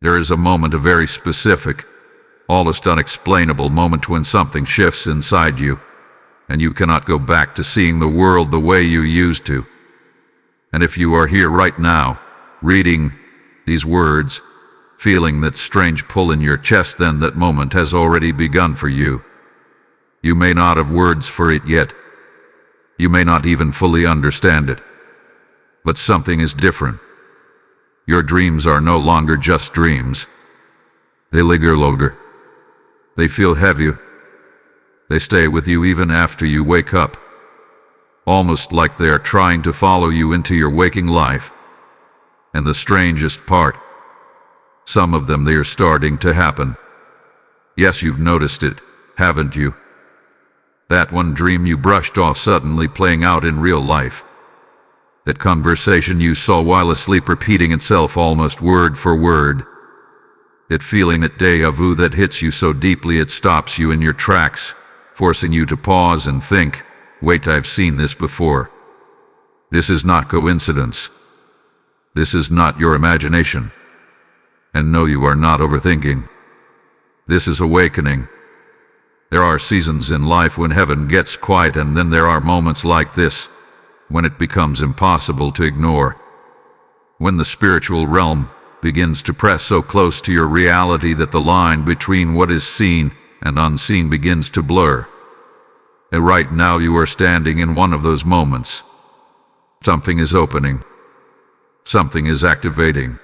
There is a moment, a very specific, almost unexplainable moment when something shifts inside you, and you cannot go back to seeing the world the way you used to. And if you are here right now, reading these words, feeling that strange pull in your chest, then that moment has already begun for you. You may not have words for it yet. You may not even fully understand it. But something is different. Your dreams are no longer just dreams. They linger longer. They feel heavy. They stay with you even after you wake up. Almost like they are trying to follow you into your waking life. And the strangest part, some of them, they are starting to happen. Yes, you've noticed it, haven't you? That one dream you brushed off suddenly playing out in real life. That conversation you saw while asleep repeating itself almost word for word. That feeling at déjà vu that hits you so deeply it stops you in your tracks, forcing you to pause and think, wait, I've seen this before. This is not coincidence. This is not your imagination. And no, you are not overthinking. This is awakening. There are seasons in life when heaven gets quiet, and then there are moments like this, when it becomes impossible to ignore. When the spiritual realm begins to press so close to your reality that the line between what is seen and unseen begins to blur. And right now you are standing in one of those moments. Something is opening. Something is activating.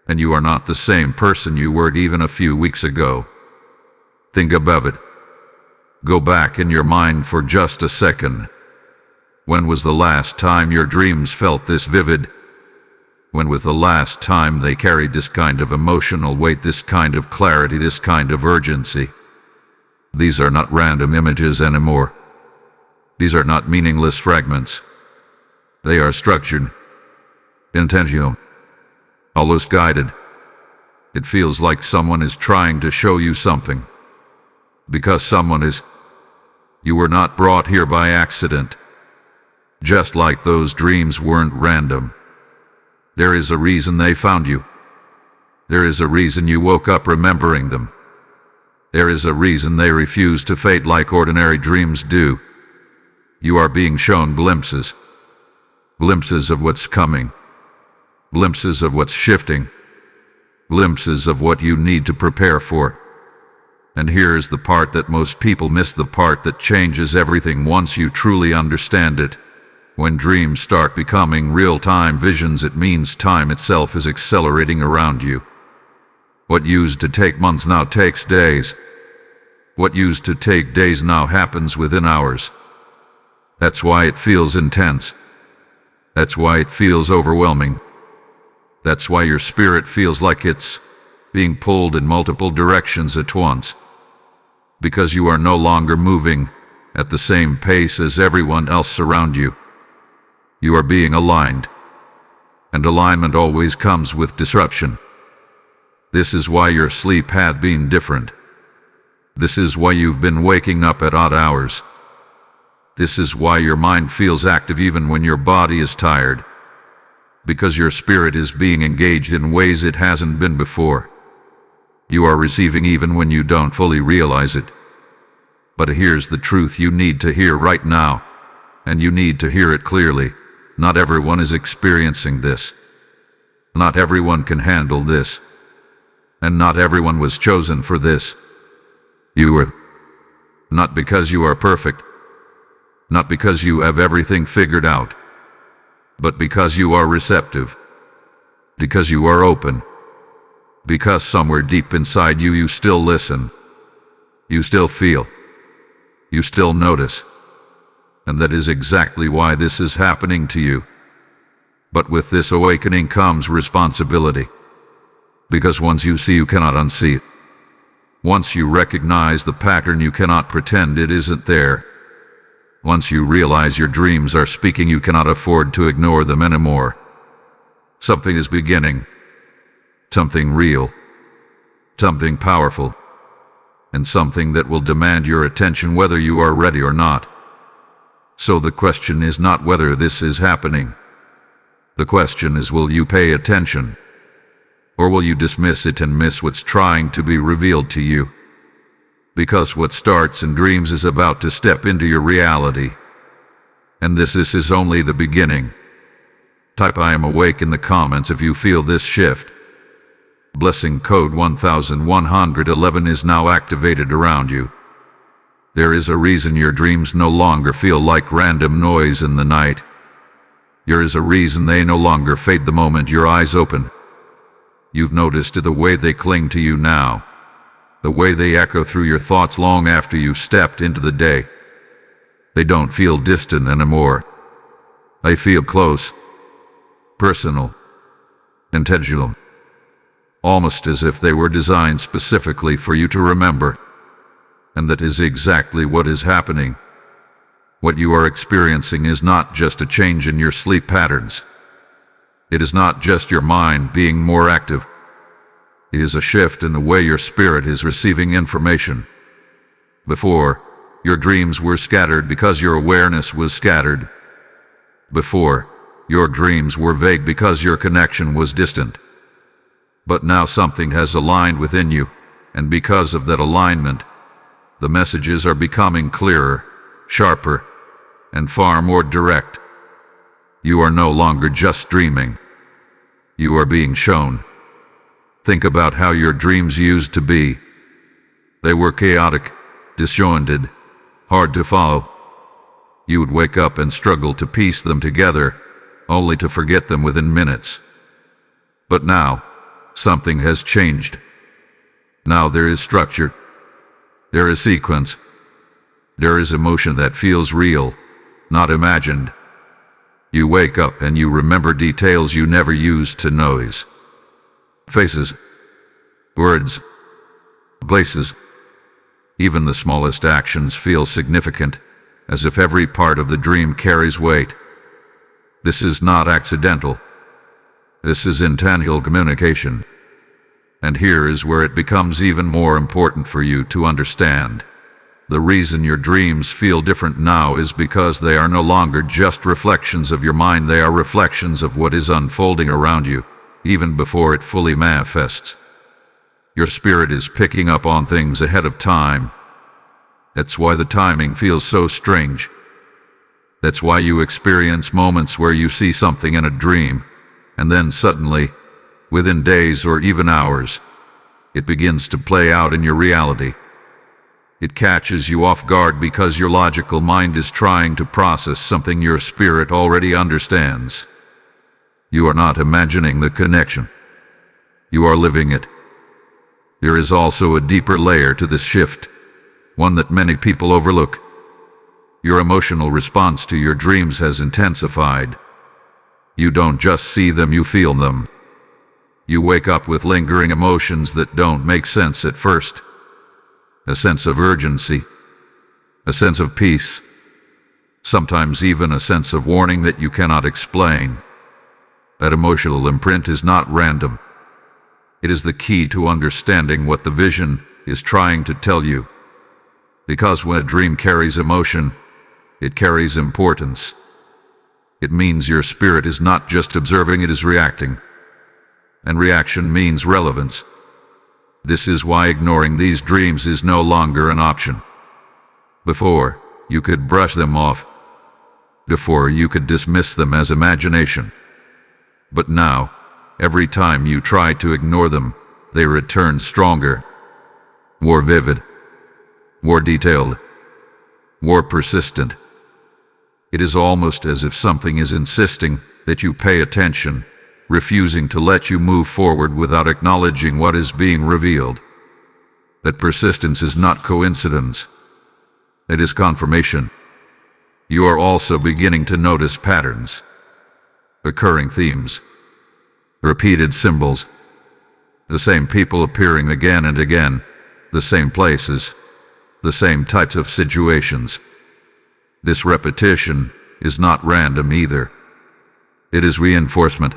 And you are not the same person you were even a few weeks ago. Think about it. Go back in your mind for just a second. When was the last time your dreams felt this vivid? When was the last time they carried this kind of emotional weight, this kind of clarity, this kind of urgency? These are not random images anymore. These are not meaningless fragments. They are structured, intentional, almost guided. It feels like someone is trying to show you something. Because someone is. You were not brought here by accident. Just like those dreams weren't random. There is a reason they found you. There is a reason you woke up remembering them. There is a reason they refuse to fade like ordinary dreams do. You are being shown glimpses. Glimpses of what's coming. Glimpses of what's shifting. Glimpses of what you need to prepare for. And here is the part that most people miss, the part that changes everything once you truly understand it. When dreams start becoming real-time visions, it means time itself is accelerating around you. What used to take months now takes days. What used to take days now happens within hours. That's why it feels intense. That's why it feels overwhelming. That's why your spirit feels like it's being pulled in multiple directions at once. Because you are no longer moving at the same pace as everyone else around you. You are being aligned. And alignment always comes with disruption. This is why your sleep hath been different. This is why you've been waking up at odd hours. This is why your mind feels active even when your body is tired. Because your spirit is being engaged in ways it hasn't been before. You are receiving even when you don't fully realize it. But here's the truth you need to hear right now, and you need to hear it clearly. Not everyone is experiencing this. Not everyone can handle this. And not everyone was chosen for this. You were. Not because you are perfect. Not because you have everything figured out. But because you are receptive. Because you are open. Because somewhere deep inside you, you still listen. You still feel. You still notice. And that is exactly why this is happening to you. But with this awakening comes responsibility. Because once you see, you cannot unsee it. Once you recognize the pattern, you cannot pretend it isn't there. Once you realize your dreams are speaking, you cannot afford to ignore them anymore. Something is beginning. Something real. Something powerful. And something that will demand your attention whether you are ready or not. So the question is not whether this is happening. The question is, will you pay attention? Or will you dismiss it and miss what's trying to be revealed to you? Because what starts in dreams is about to step into your reality. And this is only the beginning. Type "I am awake" in the comments if you feel this shift. Blessing code 1111 is now activated around you. There is a reason your dreams no longer feel like random noise in the night. There is a reason they no longer fade the moment your eyes open. You've noticed the way they cling to you now, the way they echo through your thoughts long after you've stepped into the day. They don't feel distant anymore. They feel close, personal, intentional, almost as if they were designed specifically for you to remember. And that is exactly what is happening. What you are experiencing is not just a change in your sleep patterns. It is not just your mind being more active. It is a shift in the way your spirit is receiving information. Before, your dreams were scattered because your awareness was scattered. Before, your dreams were vague because your connection was distant. But now something has aligned within you, and because of that alignment, the messages are becoming clearer, sharper, and far more direct. You are no longer just dreaming. You are being shown. Think about how your dreams used to be. They were chaotic, disjointed, hard to follow. You would wake up and struggle to piece them together, only to forget them within minutes. But now, something has changed. Now there is structure. There is sequence. There is emotion that feels real, not imagined. You wake up and you remember details you never used to noise. Faces, words, places. Even the smallest actions feel significant, as if every part of the dream carries weight. This is not accidental. This is intentional communication. And here is where it becomes even more important for you to understand. The reason your dreams feel different now is because they are no longer just reflections of your mind, they are reflections of what is unfolding around you, even before it fully manifests. Your spirit is picking up on things ahead of time. That's why the timing feels so strange. That's why you experience moments where you see something in a dream, and then suddenly, within days or even hours, it begins to play out in your reality. It catches you off guard because your logical mind is trying to process something your spirit already understands. You are not imagining the connection. You are living it. There is also a deeper layer to this shift, one that many people overlook. Your emotional response to your dreams has intensified. You don't just see them, you feel them. You wake up with lingering emotions that don't make sense at first. A sense of urgency, a sense of peace, sometimes even a sense of warning that you cannot explain. That emotional imprint is not random. It is the key to understanding what the vision is trying to tell you. Because when a dream carries emotion, it carries importance. It means your spirit is not just observing, it is reacting. And reaction means relevance. This is why ignoring these dreams is no longer an option. Before, you could brush them off. Before, you could dismiss them as imagination. But now, every time you try to ignore them, they return stronger, more vivid, more detailed, more persistent. It is almost as if something is insisting that you pay attention, refusing to let you move forward without acknowledging what is being revealed. That persistence is not coincidence. It is confirmation. You are also beginning to notice patterns, recurring themes, repeated symbols, the same people appearing again and again, the same places, the same types of situations. This repetition is not random either. It is reinforcement.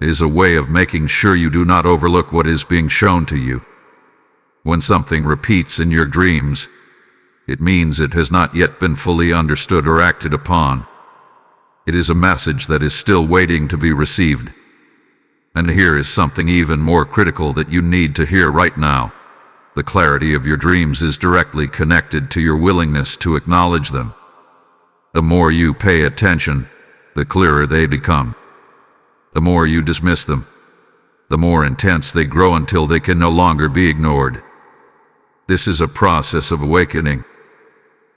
It is a way of making sure you do not overlook what is being shown to you. When something repeats in your dreams, it means it has not yet been fully understood or acted upon. It is a message that is still waiting to be received. And here is something even more critical that you need to hear right now. The clarity of your dreams is directly connected to your willingness to acknowledge them. The more you pay attention, the clearer they become. The more you dismiss them, the more intense they grow until they can no longer be ignored. This is a process of awakening,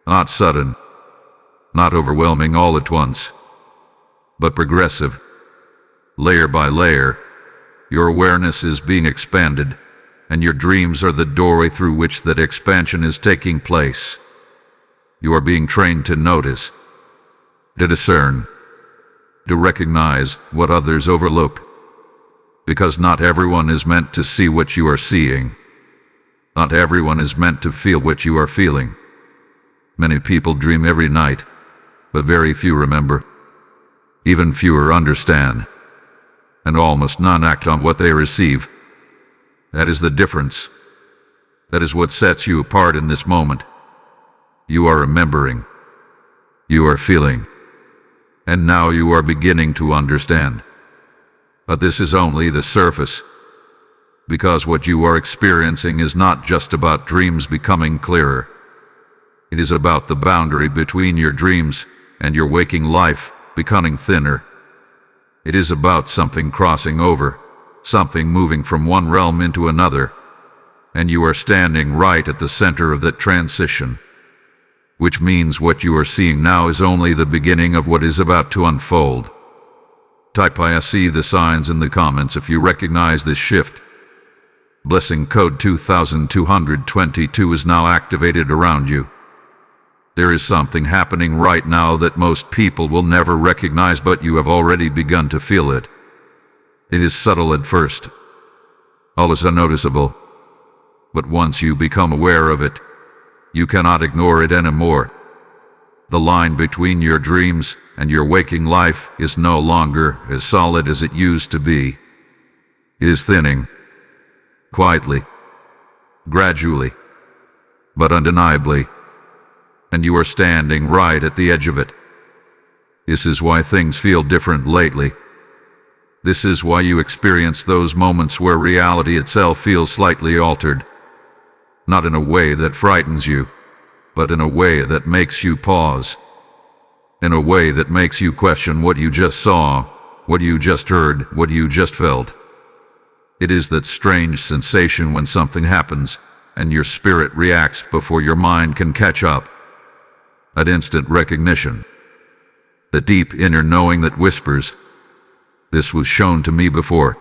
not sudden, not overwhelming all at once, but progressive. Layer by layer, your awareness is being expanded, and your dreams are the doorway through which that expansion is taking place. You are being trained to notice, to discern, to recognize what others overlook. Because not everyone is meant to see what you are seeing. Not everyone is meant to feel what you are feeling. Many people dream every night, but very few remember. Even fewer understand, and almost none act on what they receive. That is the difference. That is what sets you apart in this moment. You are remembering. You are feeling. And now you are beginning to understand. But this is only the surface. Because what you are experiencing is not just about dreams becoming clearer. It is about the boundary between your dreams and your waking life becoming thinner. It is about something crossing over, something moving from one realm into another, and you are standing right at the center of that transition. Which means what you are seeing now is only the beginning of what is about to unfold. Type I see the signs in the comments if you recognize this shift. Blessing code 2222 is now activated around you. There is something happening right now that most people will never recognize, but you have already begun to feel it. It is subtle at first, almost unnoticeable, but once you become aware of it, you cannot ignore it anymore. The line between your dreams and your waking life is no longer as solid as it used to be. It is thinning, quietly, gradually, but undeniably, and you are standing right at the edge of it. This is why things feel different lately. This is why you experience those moments where reality itself feels slightly altered. Not in a way that frightens you, but in a way that makes you pause. In a way that makes you question what you just saw, what you just heard, what you just felt. It is that strange sensation when something happens, and your spirit reacts before your mind can catch up. That instant recognition. The deep inner knowing that whispers, "This was shown to me before."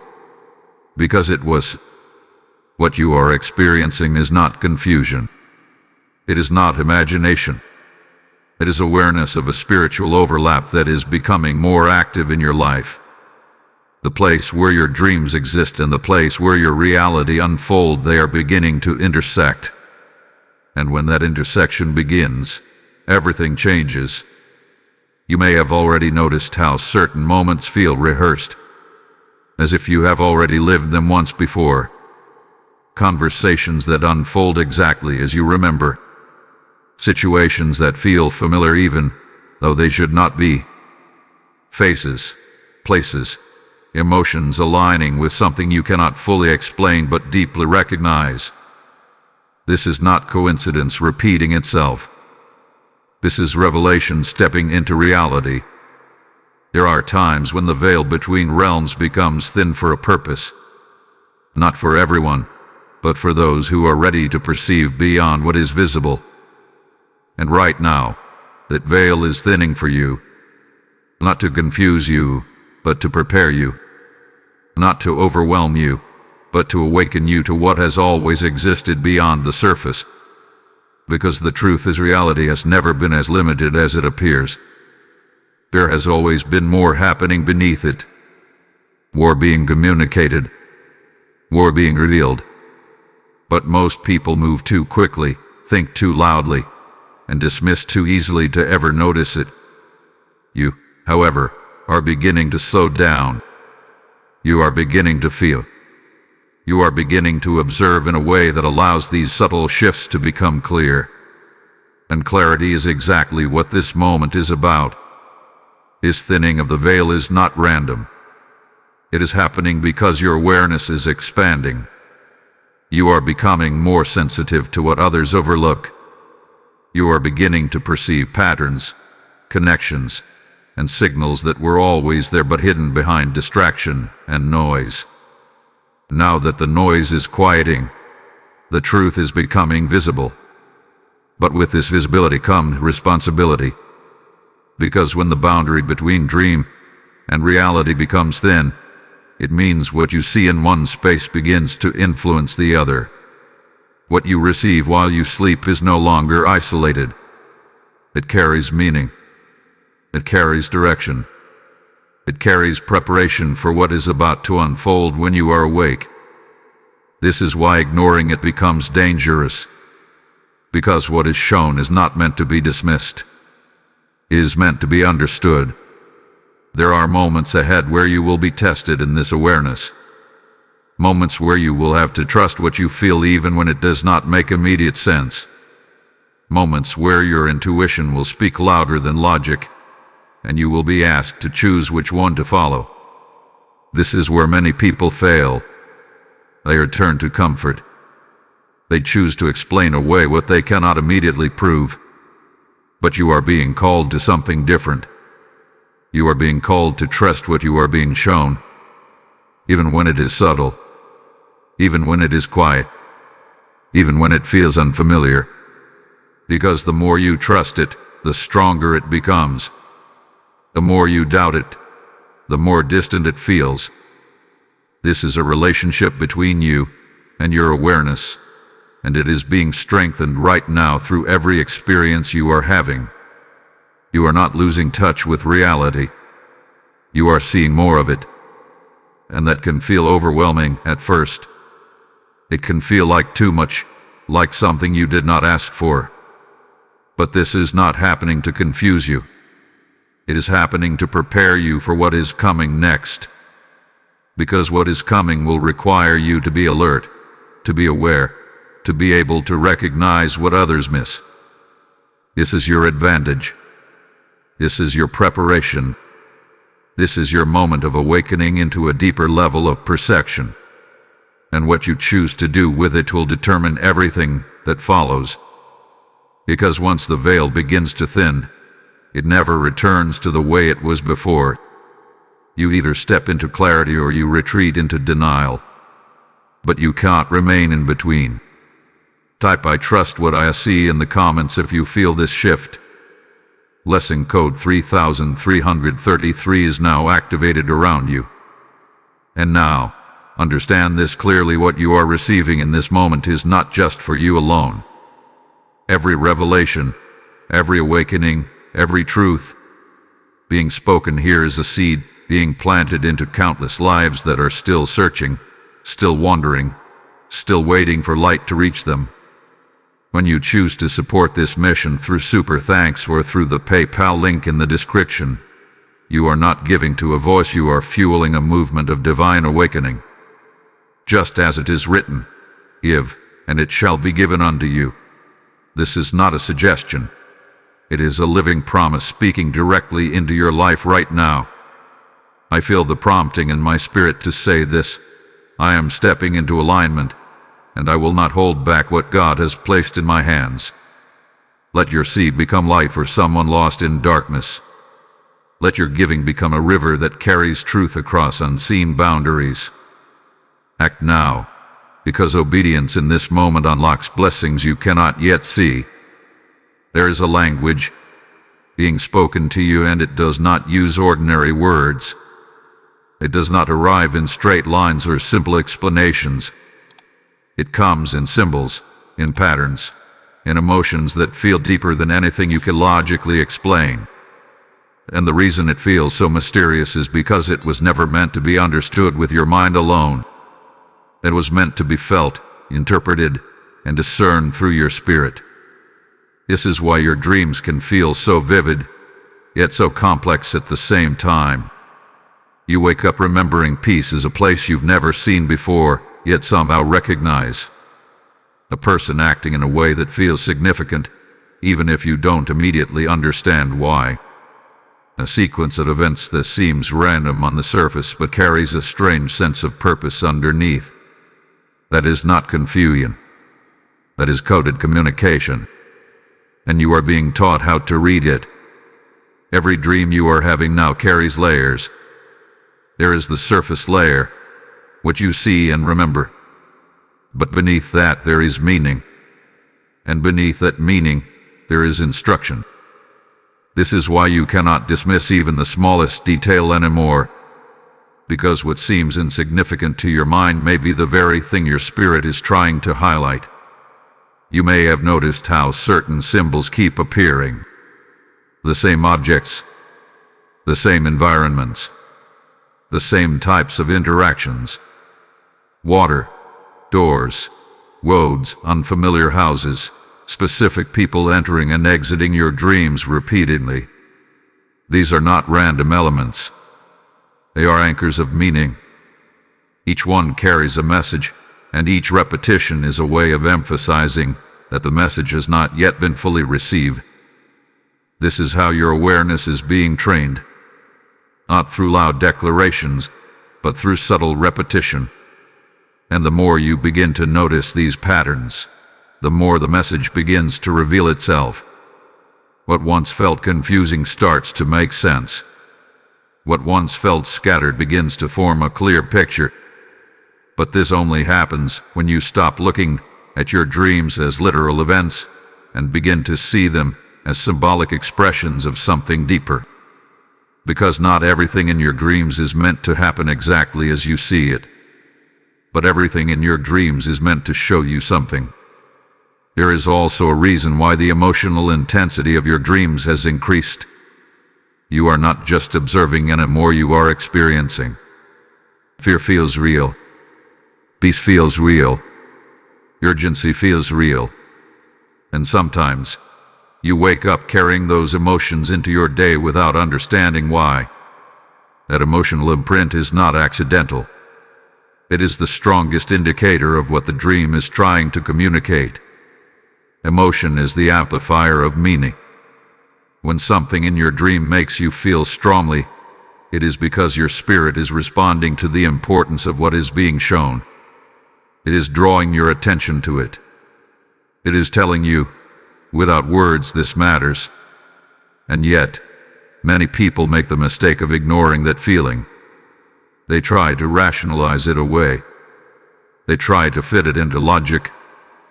Because it was. What you are experiencing is not confusion. It is not imagination. It is awareness of a spiritual overlap that is becoming more active in your life. The place where your dreams exist and the place where your reality unfolds, they are beginning to intersect. And when that intersection begins, everything changes. You may have already noticed how certain moments feel rehearsed, as if you have already lived them once before. Conversations that unfold exactly as you remember. Situations that feel familiar even though they should not be. Faces, places, emotions aligning with something you cannot fully explain but deeply recognize. This is not coincidence repeating itself. This is revelation stepping into reality. There are times when the veil between realms becomes thin for a purpose. Not for everyone, but for those who are ready to perceive beyond what is visible. And right now, that veil is thinning for you. Not to confuse you, but to prepare you. Not to overwhelm you, but to awaken you to what has always existed beyond the surface. Because the truth is, reality has never been as limited as it appears. There has always been more happening beneath it. More being communicated. More being revealed. But most people move too quickly, think too loudly, and dismiss too easily to ever notice it. You, however, are beginning to slow down. You are beginning to feel. You are beginning to observe in a way that allows these subtle shifts to become clear. And clarity is exactly what this moment is about. This thinning of the veil is not random. It is happening because your awareness is expanding. You are becoming more sensitive to what others overlook. You are beginning to perceive patterns, connections, and signals that were always there but hidden behind distraction and noise. Now that the noise is quieting, the truth is becoming visible. But with this visibility comes responsibility. Because when the boundary between dream and reality becomes thin, it means what you see in one space begins to influence the other. What you receive while you sleep is no longer isolated. It carries meaning. It carries direction. It carries preparation for what is about to unfold when you are awake. This is why ignoring it becomes dangerous. Because what is shown is not meant to be dismissed. It is meant to be understood. There are moments ahead where you will be tested in this awareness. Moments where you will have to trust what you feel even when it does not make immediate sense. Moments where your intuition will speak louder than logic, and you will be asked to choose which one to follow. This is where many people fail. They return to comfort. They choose to explain away what they cannot immediately prove. But you are being called to something different. You are being called to trust what you are being shown, even when it is subtle, even when it is quiet, even when it feels unfamiliar. Because the more you trust it, the stronger it becomes. The more you doubt it, the more distant it feels. This is a relationship between you and your awareness, and it is being strengthened right now through every experience you are having. You are not losing touch with reality. You are seeing more of it, and that can feel overwhelming at first. It can feel like too much, like something you did not ask for. But this is not happening to confuse you. It is happening to prepare you for what is coming next. Because what is coming will require you to be alert, to be aware, to be able to recognize what others miss. This is your advantage. This is your preparation. This is your moment of awakening into a deeper level of perception. And what you choose to do with it will determine everything that follows. Because once the veil begins to thin, it never returns to the way it was before. You either step into clarity or you retreat into denial. But you can't remain in between. Type "I trust what I see" in the comments if you feel this shift. Lesson code 3333 is now activated around you. And now, understand this clearly: what you are receiving in this moment is not just for you alone. Every revelation, every awakening, every truth being spoken here is a seed being planted into countless lives that are still searching, still wandering, still waiting for light to reach them. When you choose to support this mission through Super Thanks or through the PayPal link in the description, you are not giving to a voice, you are fueling a movement of divine awakening. Just as it is written, "Give, and it shall be given unto you." This is not a suggestion. It is a living promise speaking directly into your life right now. I feel the prompting in my spirit to say this: I am stepping into alignment, and I will not hold back what God has placed in my hands. Let your seed become light for someone lost in darkness. Let your giving become a river that carries truth across unseen boundaries. Act now, because obedience in this moment unlocks blessings you cannot yet see. There is a language being spoken to you, and it does not use ordinary words. It does not arrive in straight lines or simple explanations. It comes in symbols, in patterns, in emotions that feel deeper than anything you can logically explain. And the reason it feels so mysterious is because it was never meant to be understood with your mind alone. It was meant to be felt, interpreted, and discerned through your spirit. This is why your dreams can feel so vivid, yet so complex at the same time. You wake up remembering peace as a place you've never seen before, yet somehow recognize. A person acting in a way that feels significant, even if you don't immediately understand why. a sequence of events that seems random on the surface but carries a strange sense of purpose underneath. That is not confusion. That is coded communication. And you are being taught how to read it. Every dream you are having now carries layers. There is the surface layer, what you see and remember. But beneath that there is meaning. And beneath that meaning, there is instruction. This is why you cannot dismiss even the smallest detail anymore, because what seems insignificant to your mind may be the very thing your spirit is trying to highlight. You may have noticed how certain symbols keep appearing. The same objects, the same environments, the same types of interactions. Water, doors, roads, unfamiliar houses, specific people entering and exiting your dreams repeatedly. These are not random elements. They are anchors of meaning. Each one carries a message, and each repetition is a way of emphasizing that the message has not yet been fully received. This is how your awareness is being trained, not through loud declarations, but through subtle repetition. And the more you begin to notice these patterns, the more the message begins to reveal itself. What once felt confusing starts to make sense. What once felt scattered begins to form a clear picture. But this only happens when you stop looking at your dreams as literal events and begin to see them as symbolic expressions of something deeper. Because not everything in your dreams is meant to happen exactly as you see it. But everything in your dreams is meant to show you something. There is also a reason why the emotional intensity of your dreams has increased. You are not just observing anymore, you are experiencing. Fear feels real. Peace feels real. Urgency feels real. And sometimes, you wake up carrying those emotions into your day without understanding why. That emotional imprint is not accidental. It is the strongest indicator of what the dream is trying to communicate. Emotion is the amplifier of meaning. When something in your dream makes you feel strongly, it is because your spirit is responding to the importance of what is being shown. It is drawing your attention to it. It is telling you, without words, this matters. And yet, many people make the mistake of ignoring that feeling. They try to rationalize it away. They try to fit it into logic,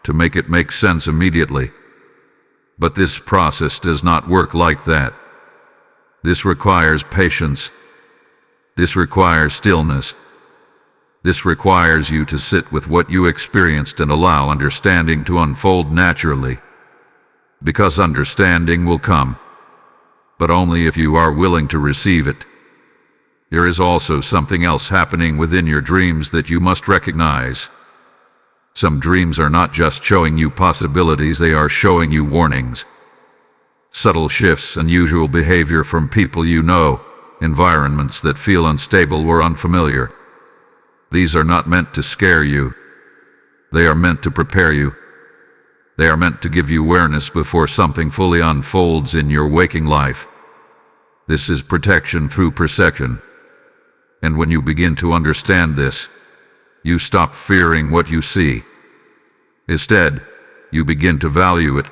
to make it make sense immediately. But this process does not work like that. This requires patience. This requires stillness. This requires you to sit with what you experienced and allow understanding to unfold naturally. Because understanding will come, but only if you are willing to receive it. There is also something else happening within your dreams that you must recognize. Some dreams are not just showing you possibilities, they are showing you warnings. Subtle shifts, unusual behavior from people you know, environments that feel unstable or unfamiliar. These are not meant to scare you. They are meant to prepare you. They are meant to give you awareness before something fully unfolds in your waking life. This is protection through perception. And when you begin to understand this, you stop fearing what you see. Instead, you begin to value it.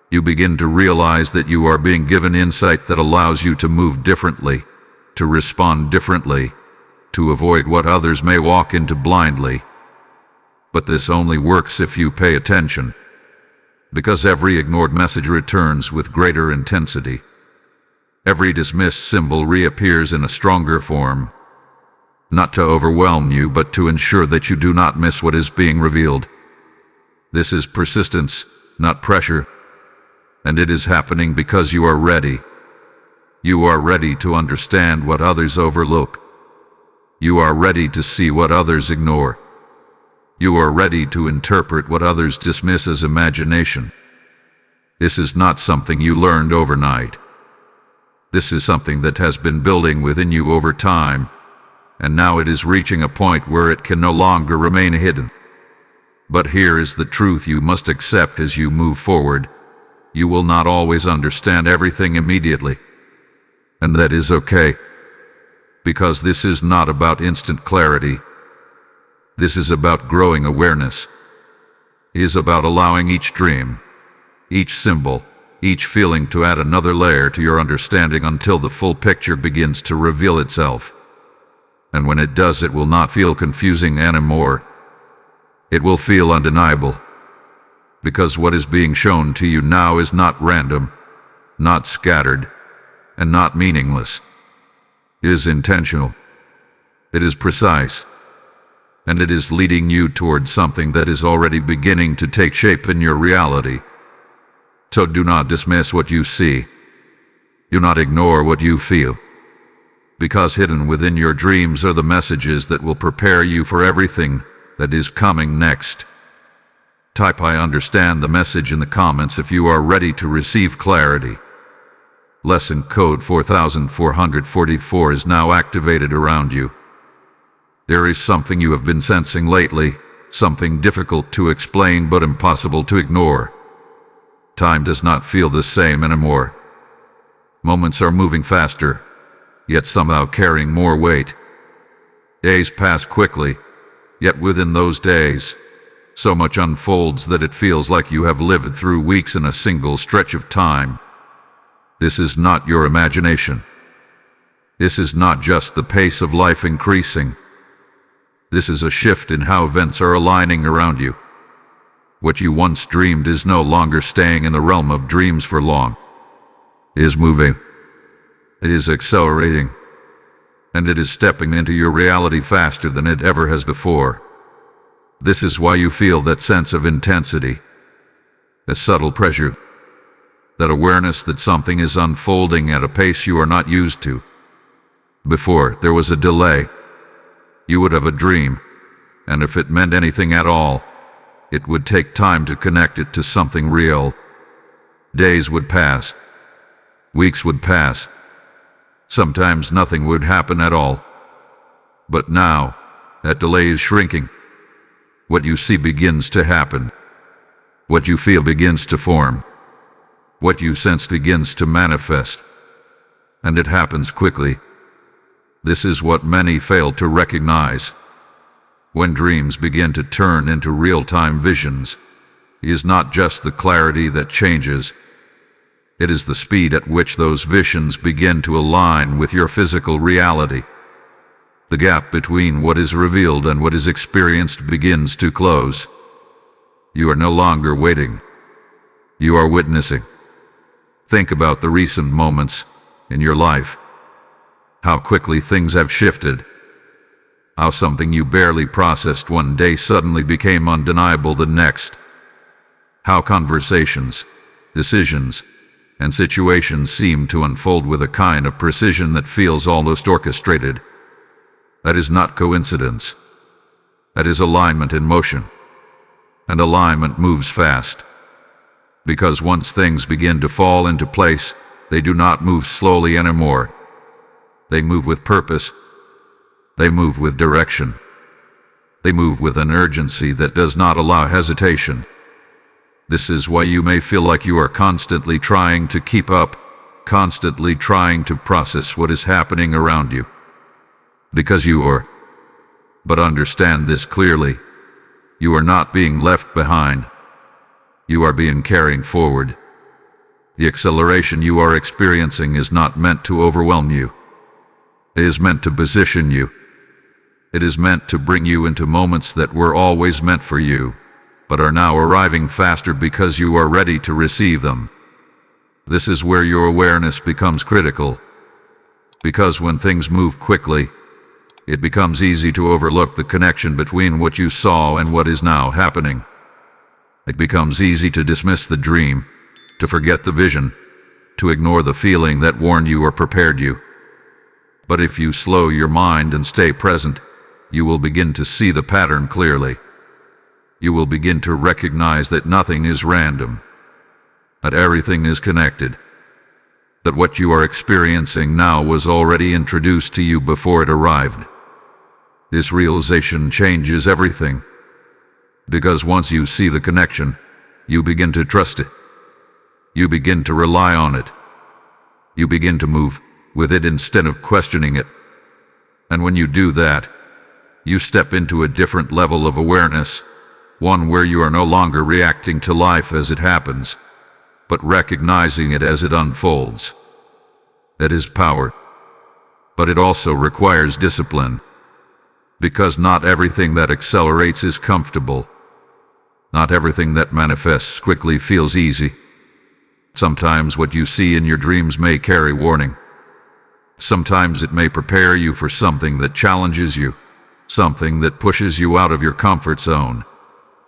You begin to realize that you are being given insight that allows you to move differently, to respond differently, to avoid what others may walk into blindly. But this only works if you pay attention, because every ignored message returns with greater intensity. Every dismissed symbol reappears in a stronger form, not to overwhelm you, but to ensure that you do not miss what is being revealed. This is persistence, not pressure, and it is happening because you are ready. You are ready to understand what others overlook. You are ready to see what others ignore. You are ready to interpret what others dismiss as imagination. This is not something you learned overnight. This is something that has been building within you over time, and now it is reaching a point where it can no longer remain hidden. But here is the truth you must accept as you move forward. You will not always understand everything immediately. And that is okay, because this is not about instant clarity. This is about growing awareness. It is about allowing each dream, each symbol, each feeling to add another layer to your understanding until the full picture begins to reveal itself. And when it does, it will not feel confusing anymore. It will feel undeniable. Because what is being shown to you now is not random, not scattered, and not meaningless. It is intentional. It is precise. And it is leading you towards something that is already beginning to take shape in your reality. So do not dismiss what you see. Do not ignore what you feel. Because hidden within your dreams are the messages that will prepare you for everything that is coming next. Type "I understand" the message in the comments if you are ready to receive clarity. Lesson code 4444 is now activated around you. There is something you have been sensing lately, something difficult to explain but impossible to ignore. Time does not feel the same anymore. Moments are moving faster, yet somehow carrying more weight. Days pass quickly, yet within those days, so much unfolds that it feels like you have lived through weeks in a single stretch of time. This is not your imagination. This is not just the pace of life increasing. This is a shift in how events are aligning around you. What you once dreamed is no longer staying in the realm of dreams for long. It is moving. It is accelerating. And it is stepping into your reality faster than it ever has before. This is why you feel that sense of intensity, a subtle pressure, that awareness that something is unfolding at a pace you are not used to. Before, there was a delay. You would have a dream, and if it meant anything at all, it would take time to connect it to something real. Days would pass. Weeks would pass. Sometimes nothing would happen at all. But now, that delay is shrinking. What you see begins to happen. What you feel begins to form. What you sense begins to manifest. And it happens quickly. This is what many fail to recognize. When dreams begin to turn into real-time visions, it is not just the clarity that changes. It is the speed at which those visions begin to align with your physical reality. The gap between what is revealed and what is experienced begins to close. You are no longer waiting. You are witnessing. Think about the recent moments in your life. How quickly things have shifted. How something you barely processed one day suddenly became undeniable the next. How conversations, decisions, and situations seem to unfold with a kind of precision that feels almost orchestrated. That is not coincidence. That is alignment in motion. And alignment moves fast. Because once things begin to fall into place, they do not move slowly anymore. They move with purpose. They move with direction. They move with an urgency that does not allow hesitation. This is why you may feel like you are constantly trying to keep up, constantly trying to process what is happening around you. Because you are. But understand this clearly. You are not being left behind. You are being carried forward. The acceleration you are experiencing is not meant to overwhelm you. It is meant to position you. It is meant to bring you into moments that were always meant for you, but are now arriving faster because you are ready to receive them. This is where your awareness becomes critical. Because when things move quickly, it becomes easy to overlook the connection between what you saw and what is now happening. It becomes easy to dismiss the dream, to forget the vision, to ignore the feeling that warned you or prepared you. But if you slow your mind and stay present, you will begin to see the pattern clearly. You will begin to recognize that nothing is random, that everything is connected, that what you are experiencing now was already introduced to you before it arrived. This realization changes everything, because once you see the connection, you begin to trust it. You begin to rely on it. You begin to move, with it instead of questioning it. And when you do that, you step into a different level of awareness, one where you are no longer reacting to life as it happens, but recognizing it as it unfolds. That is power. But it also requires discipline, because not everything that accelerates is comfortable. Not everything that manifests quickly feels easy. Sometimes what you see in your dreams may carry warning. Sometimes it may prepare you for something that challenges you, something that pushes you out of your comfort zone,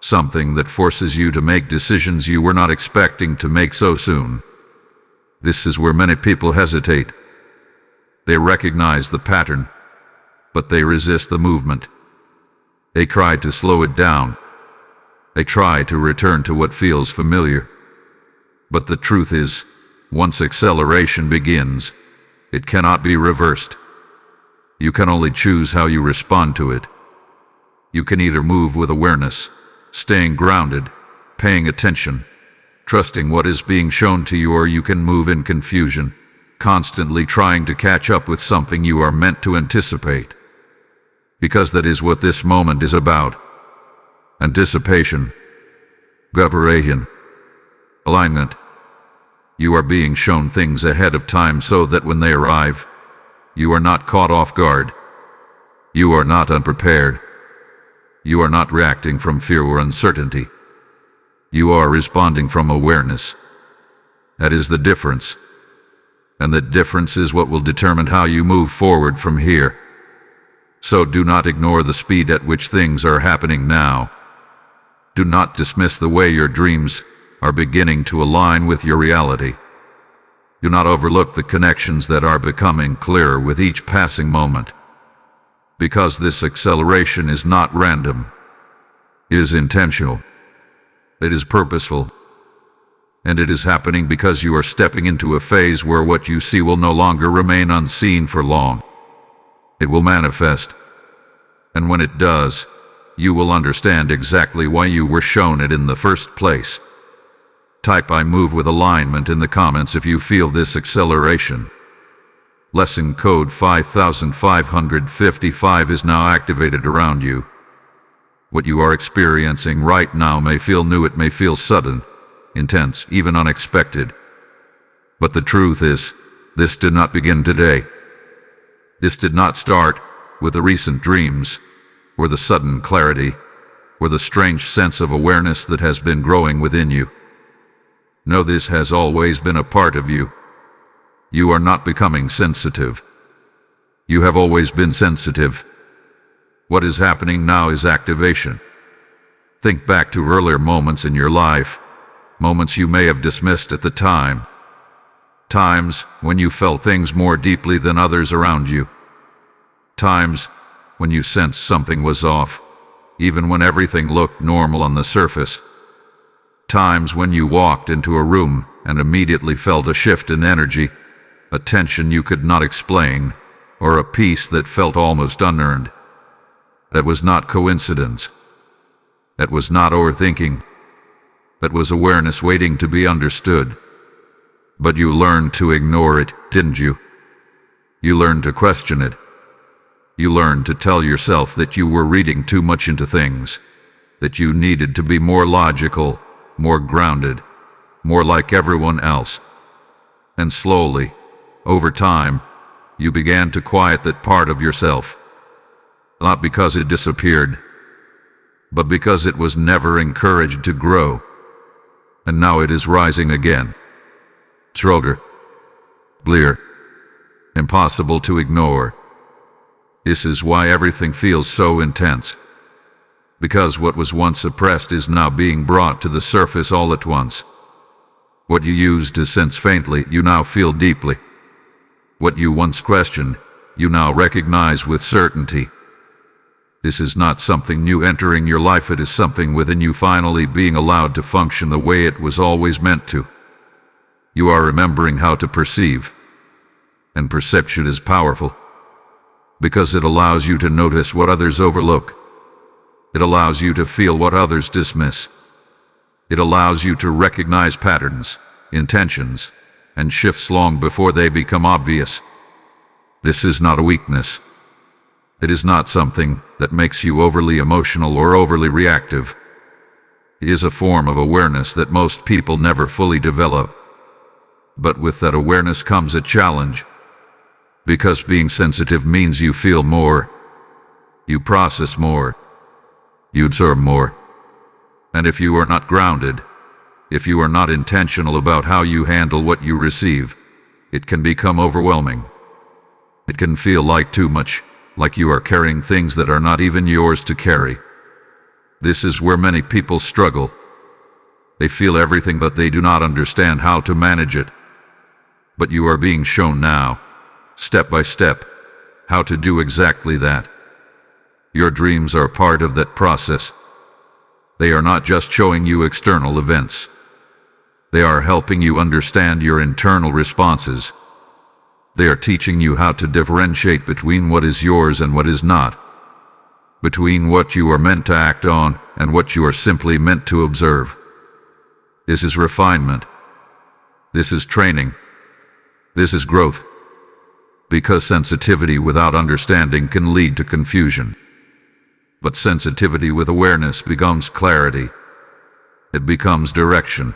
something that forces you to make decisions you were not expecting to make so soon. This is where many people hesitate. They recognize the pattern, but they resist the movement. They try to slow it down. They try to return to what feels familiar. But the truth is, once acceleration begins, it cannot be reversed. You can only choose how you respond to it. You can either move with awareness, staying grounded, paying attention, trusting what is being shown to you, or you can move in confusion, constantly trying to catch up with something you are meant to anticipate. Because that is what this moment is about. Anticipation, preparation, alignment. You are being shown things ahead of time so that when they arrive, you are not caught off guard. You are not unprepared. You are not reacting from fear or uncertainty. You are responding from awareness. That is the difference. And the difference is what will determine how you move forward from here. So do not ignore the speed at which things are happening now. Do not dismiss the way your dreams are beginning to align with your reality. Do not overlook the connections that are becoming clearer with each passing moment. Because this acceleration is not random. It is intentional. It is purposeful. And it is happening because you are stepping into a phase where what you see will no longer remain unseen for long. It will manifest. And when it does, you will understand exactly why you were shown it in the first place. Type "I move with alignment" in the comments if you feel this acceleration. Lesson code 5555 is now activated around you. What you are experiencing right now may feel new, it may feel sudden, intense, even unexpected. But the truth is, this did not begin today. This did not start with the recent dreams, or the sudden clarity, or the strange sense of awareness that has been growing within you. No, this has always been a part of you. You are not becoming sensitive. You have always been sensitive. What is happening now is activation. Think back to earlier moments in your life, moments you may have dismissed at the time. Times when you felt things more deeply than others around you. Times when you sensed something was off, even when everything looked normal on the surface. Times when you walked into a room and immediately felt a shift in energy, a tension you could not explain, or a peace that felt almost unearned. That was not coincidence. That was not overthinking. That was awareness waiting to be understood. But you learned to ignore it, didn't you? You learned to question it. You learned to tell yourself that you were reading too much into things, that you needed to be more logical, more grounded, more like everyone else. And slowly, over time, you began to quiet that part of yourself. Not because it disappeared, but because it was never encouraged to grow. And now it is rising again. Stronger, clear, impossible to ignore. This is why everything feels so intense. Because what was once suppressed is now being brought to the surface all at once. What you used to sense faintly, you now feel deeply. What you once questioned, you now recognize with certainty. This is not something new entering your life, it is something within you finally being allowed to function the way it was always meant to. You are remembering how to perceive. And perception is powerful, because it allows you to notice what others overlook. It allows you to feel what others dismiss. It allows you to recognize patterns, intentions, and shifts long before they become obvious. This is not a weakness. It is not something that makes you overly emotional or overly reactive. It is a form of awareness that most people never fully develop. But with that awareness comes a challenge. Because being sensitive means you feel more, you process more, you absorb more. And if you are not grounded, if you are not intentional about how you handle what you receive, it can become overwhelming. It can feel like too much, like you are carrying things that are not even yours to carry. This is where many people struggle. They feel everything, but they do not understand how to manage it. But you are being shown now, step by step, how to do exactly that. Your dreams are part of that process. They are not just showing you external events. They are helping you understand your internal responses. They are teaching you how to differentiate between what is yours and what is not, between what you are meant to act on and what you are simply meant to observe. This is refinement. This is training. This is growth. Because sensitivity without understanding can lead to confusion. But sensitivity with awareness becomes clarity. It becomes direction.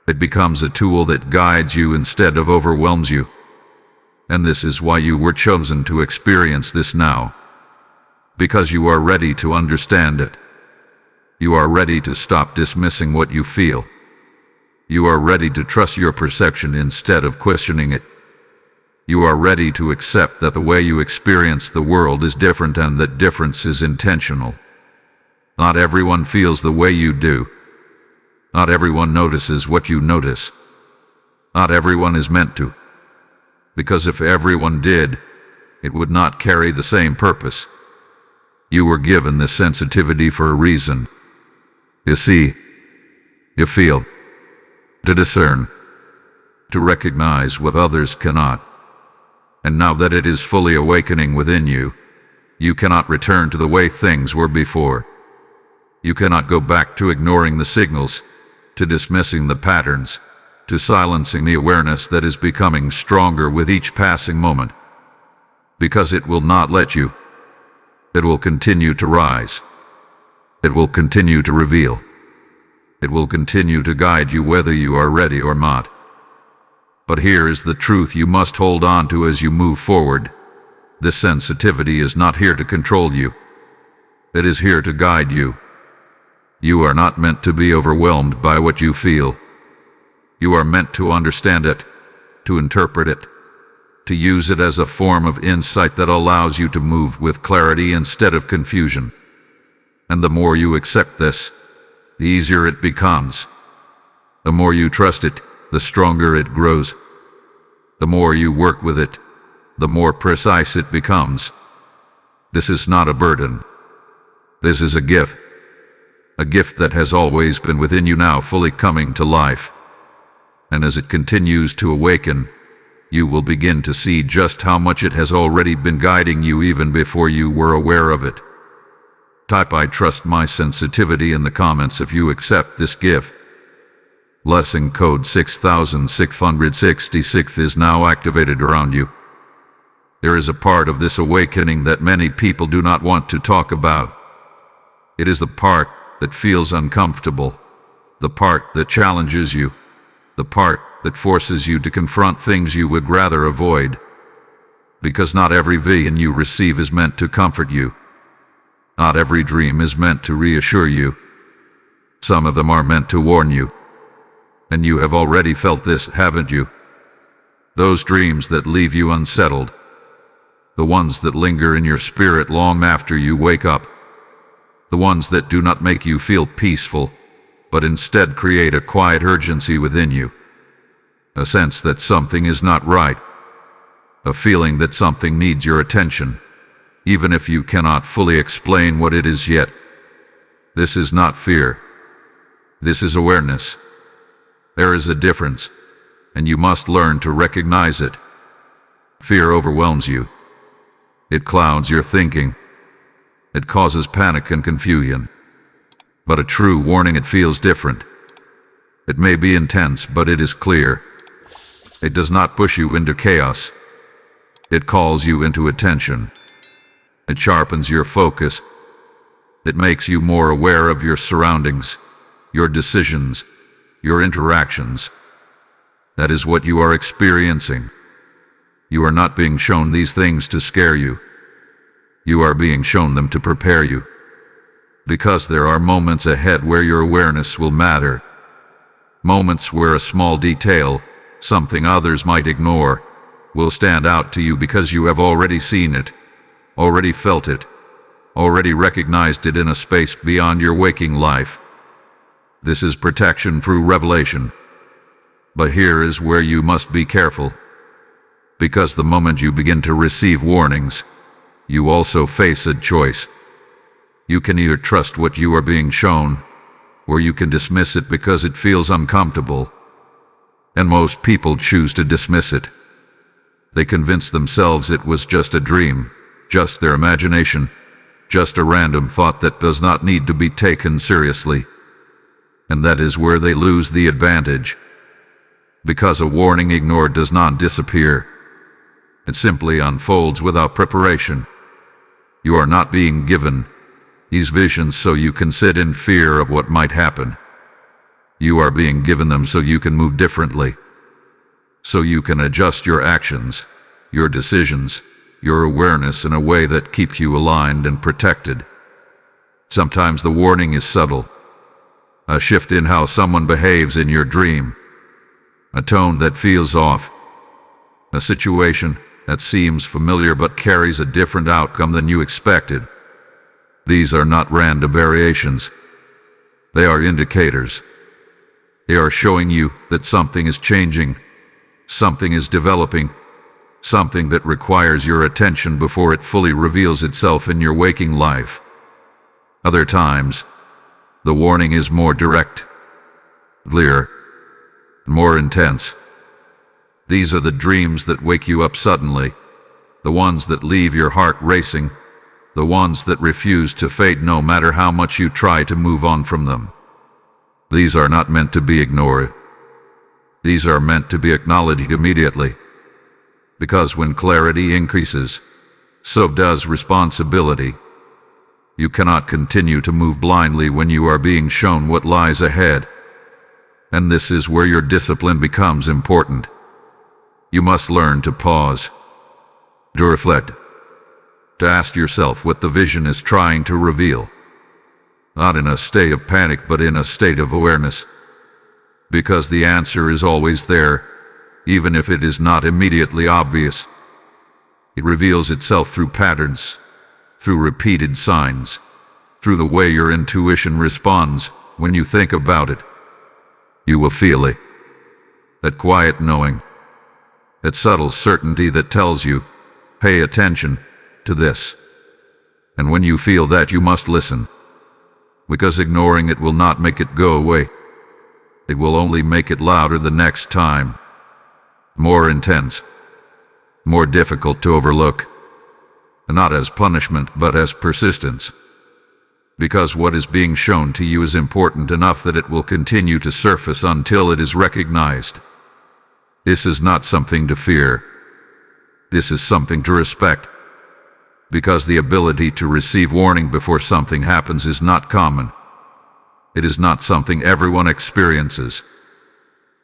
It becomes a tool that guides you instead of overwhelms you. And this is why you were chosen to experience this now. Because you are ready to understand it. You are ready to stop dismissing what you feel. You are ready to trust your perception instead of questioning it. You are ready to accept that the way you experience the world is different and that difference is intentional. Not everyone feels the way you do. Not everyone notices what you notice. Not everyone is meant to. Because if everyone did, it would not carry the same purpose. You were given this sensitivity for a reason. You see, you feel, to discern, to recognize what others cannot. And now that it is fully awakening within you, you cannot return to the way things were before. You cannot go back to ignoring the signals, to dismissing the patterns, to silencing the awareness that is becoming stronger with each passing moment. Because it will not let you. It will continue to rise. It will continue to reveal. It will continue to guide you whether you are ready or not. But here is the truth you must hold on to as you move forward. This sensitivity is not here to control you. It is here to guide you. You are not meant to be overwhelmed by what you feel. You are meant to understand it, to interpret it, to use it as a form of insight that allows you to move with clarity instead of confusion. And the more you accept this, the easier it becomes. The more you trust it, the stronger it grows. The more you work with it, the more precise it becomes. This is not a burden. This is a gift that has always been within you now fully coming to life. And as it continues to awaken, you will begin to see just how much it has already been guiding you even before you were aware of it. Type "I trust my sensitivity" in the comments if you accept this gift. Blessing code 6666 is now activated around you. There is a part of this awakening that many people do not want to talk about. It is the part that feels uncomfortable, the part that challenges you, the part that forces you to confront things you would rather avoid. Because not every vision you receive is meant to comfort you. Not every dream is meant to reassure you. Some of them are meant to warn you. And you have already felt this, haven't you? Those dreams that leave you unsettled. The ones that linger in your spirit long after you wake up. The ones that do not make you feel peaceful, but instead create a quiet urgency within you. A sense that something is not right. A feeling that something needs your attention, even if you cannot fully explain what it is yet. This is not fear. This is awareness. There is a difference, and you must learn to recognize it. Fear overwhelms you. It clouds your thinking. It causes panic and confusion. But a true warning, it feels different. It may be intense, but it is clear. It does not push you into chaos. It calls you into attention. It sharpens your focus. It makes you more aware of your surroundings, your decisions, your interactions. That is what you are experiencing. You are not being shown these things to scare you. You are being shown them to prepare you. Because there are moments ahead where your awareness will matter. Moments where a small detail, something others might ignore, will stand out to you because you have already seen it, already felt it, already recognized it in a space beyond your waking life. This is protection through revelation. But here is where you must be careful. Because the moment you begin to receive warnings, you also face a choice. You can either trust what you are being shown, or you can dismiss it because it feels uncomfortable. And most people choose to dismiss it. They convince themselves it was just a dream, just their imagination, just a random thought that does not need to be taken seriously. And that is where they lose the advantage. Because a warning ignored does not disappear. It simply unfolds without preparation. You are not being given these visions so you can sit in fear of what might happen. You are being given them so you can move differently. So you can adjust your actions, your decisions, your awareness in a way that keeps you aligned and protected. Sometimes the warning is subtle. A shift in how someone behaves in your dream. A tone that feels off. A situation that seems familiar but carries a different outcome than you expected. These are not random variations. They are indicators. They are showing you that something is changing, something is developing, something that requires your attention before it fully reveals itself in your waking life. Other times, the warning is more direct, clear, more intense. These are the dreams that wake you up suddenly, the ones that leave your heart racing, the ones that refuse to fade no matter how much you try to move on from them. These are not meant to be ignored. These are meant to be acknowledged immediately. Because when clarity increases, so does responsibility. You cannot continue to move blindly when you are being shown what lies ahead. And this is where your discipline becomes important. You must learn to pause, to reflect, to ask yourself what the vision is trying to reveal. Not in a state of panic, but in a state of awareness. Because the answer is always there, even if it is not immediately obvious. It reveals itself through patterns, through repeated signs, through the way your intuition responds when you think about it. You will feel it. That quiet knowing, that subtle certainty that tells you, pay attention to this. And when you feel that, you must listen. Because ignoring it will not make it go away. It will only make it louder the next time. More intense. More difficult to overlook. Not as punishment, but as persistence. Because what is being shown to you is important enough that it will continue to surface until it is recognized. This is not something to fear. This is something to respect. Because the ability to receive warning before something happens is not common. It is not something everyone experiences.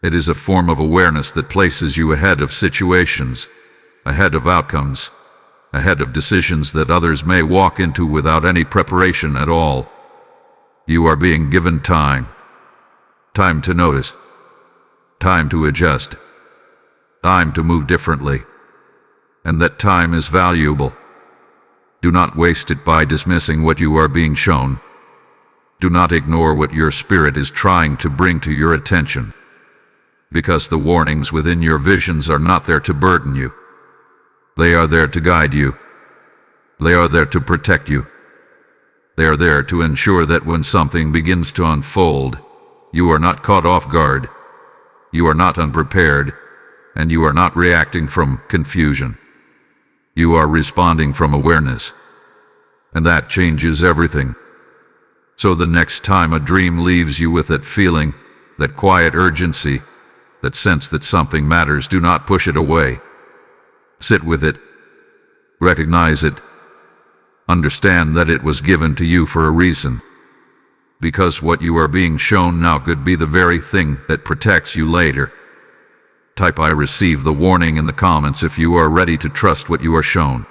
It is a form of awareness that places you ahead of situations, ahead of outcomes, ahead of decisions that others may walk into without any preparation at all. You are being given time. Time to notice. Time to adjust. Time to move differently. And that time is valuable. Do not waste it by dismissing what you are being shown. Do not ignore what your spirit is trying to bring to your attention. Because the warnings within your visions are not there to burden you. They are there to guide you. They are there to protect you. They are there to ensure that when something begins to unfold, you are not caught off guard. You are not unprepared, and you are not reacting from confusion. You are responding from awareness. And that changes everything. So the next time a dream leaves you with that feeling, that quiet urgency, that sense that something matters, do not push it away. Sit with it, Recognize it. Understand that it was given to you for a reason. Because what you are being shown now could be the very thing that protects you later. Type "I receive the warning" in the comments if you are ready to trust what you are shown.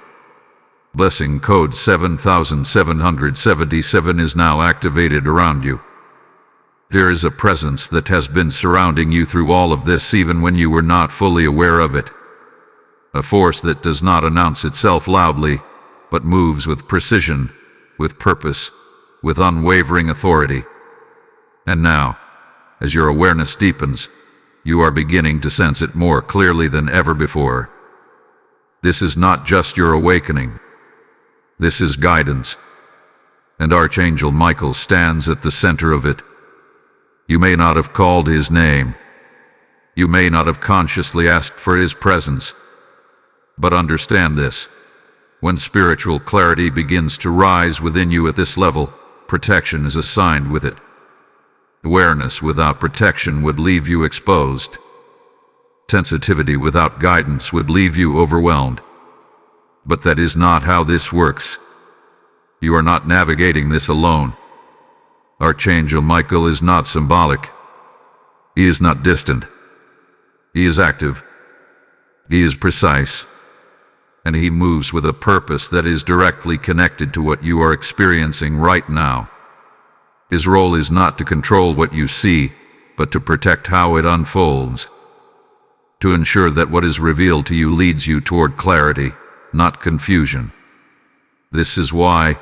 Blessing code 7777 is now activated around you. There is a presence that has been surrounding you through all of this even when you were not fully aware of it. A force that does not announce itself loudly, but moves with precision, with purpose, with unwavering authority. And now, as your awareness deepens, you are beginning to sense it more clearly than ever before. This is not just your awakening. This is guidance. And Archangel Michael stands at the center of it. You may not have called his name. You may not have consciously asked for his presence. But understand this. When spiritual clarity begins to rise within you at this level, protection is assigned with it. Awareness without protection would leave you exposed. Sensitivity without guidance would leave you overwhelmed. But that is not how this works. You are not navigating this alone. Archangel Michael is not symbolic. He is not distant. He is active. He is precise. And he moves with a purpose that is directly connected to what you are experiencing right now. His role is not to control what you see, but to protect how it unfolds. To ensure that what is revealed to you leads you toward clarity, not confusion. This is why,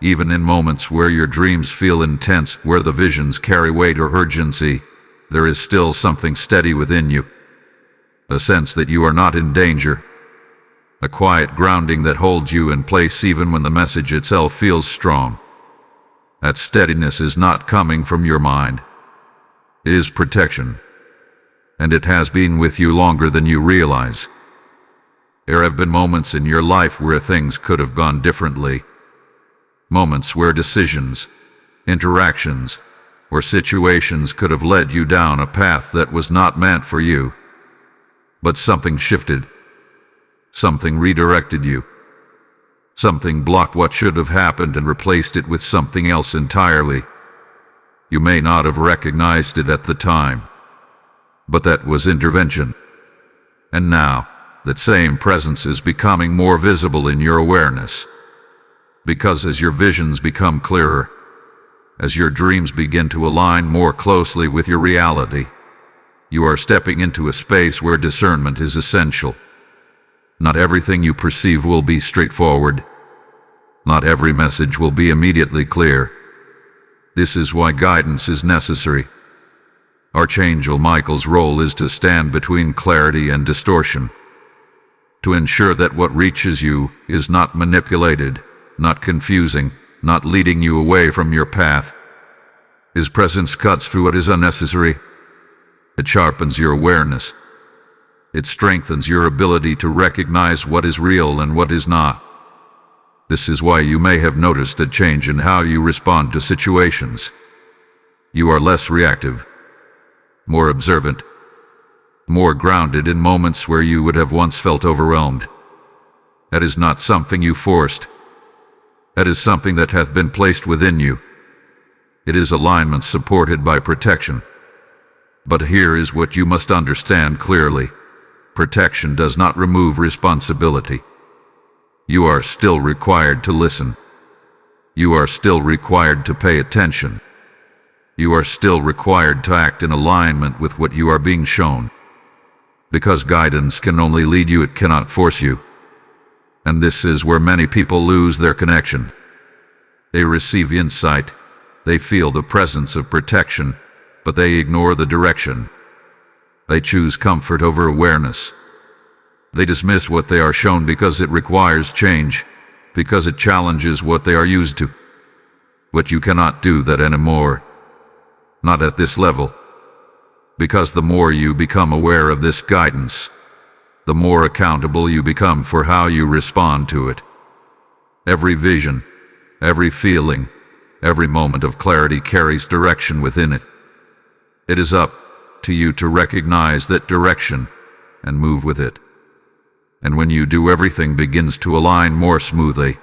even in moments where your dreams feel intense, where the visions carry weight or urgency, there is still something steady within you. A sense that you are not in danger. A quiet grounding that holds you in place even when the message itself feels strong. That steadiness is not coming from your mind. It is protection. And it has been with you longer than you realize. There have been moments in your life where things could have gone differently. Moments where decisions, interactions, or situations could have led you down a path that was not meant for you. But something shifted. Something redirected you. Something blocked what should have happened and replaced it with something else entirely. You may not have recognized it at the time, but that was intervention. And now, that same presence is becoming more visible in your awareness. Because as your visions become clearer, as your dreams begin to align more closely with your reality, you are stepping into a space where discernment is essential. Not everything you perceive will be straightforward. Not every message will be immediately clear. This is why guidance is necessary. Archangel Michael's role is to stand between clarity and distortion, to ensure that what reaches you is not manipulated, not confusing, not leading you away from your path. His presence cuts through what is unnecessary. It sharpens your awareness. It strengthens your ability to recognize what is real and what is not. This is why you may have noticed a change in how you respond to situations. You are less reactive, more observant, more grounded in moments where you would have once felt overwhelmed. That is not something you forced. That is something that hath been placed within you. It is alignment supported by protection. But here is what you must understand clearly. Protection does not remove responsibility. You are still required to listen. You are still required to pay attention. You are still required to act in alignment with what you are being shown. Because guidance can only lead you, it cannot force you. And this is where many people lose their connection. They receive insight, they feel the presence of protection, but they ignore the direction. They choose comfort over awareness. They dismiss what they are shown because it requires change, because it challenges what they are used to. But you cannot do that anymore. Not at this level. Because the more you become aware of this guidance, the more accountable you become for how you respond to it. Every vision, every feeling, every moment of clarity carries direction within it. It is up to you to recognize that direction and move with it. And when you do, everything begins to align more smoothly.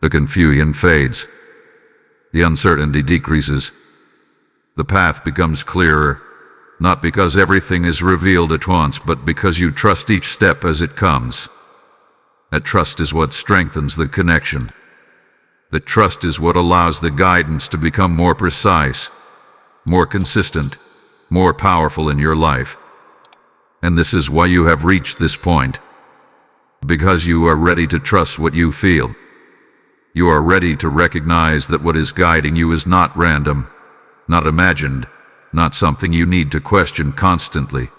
The confusion fades. The uncertainty decreases. The path becomes clearer, not because everything is revealed at once, but because you trust each step as it comes. That trust is what strengthens the connection. That trust is what allows the guidance to become more precise, more consistent, more powerful in your life. And this is why you have reached this point. Because you are ready to trust what you feel. You are ready to recognize that what is guiding you is not random, not imagined, not something you need to question constantly.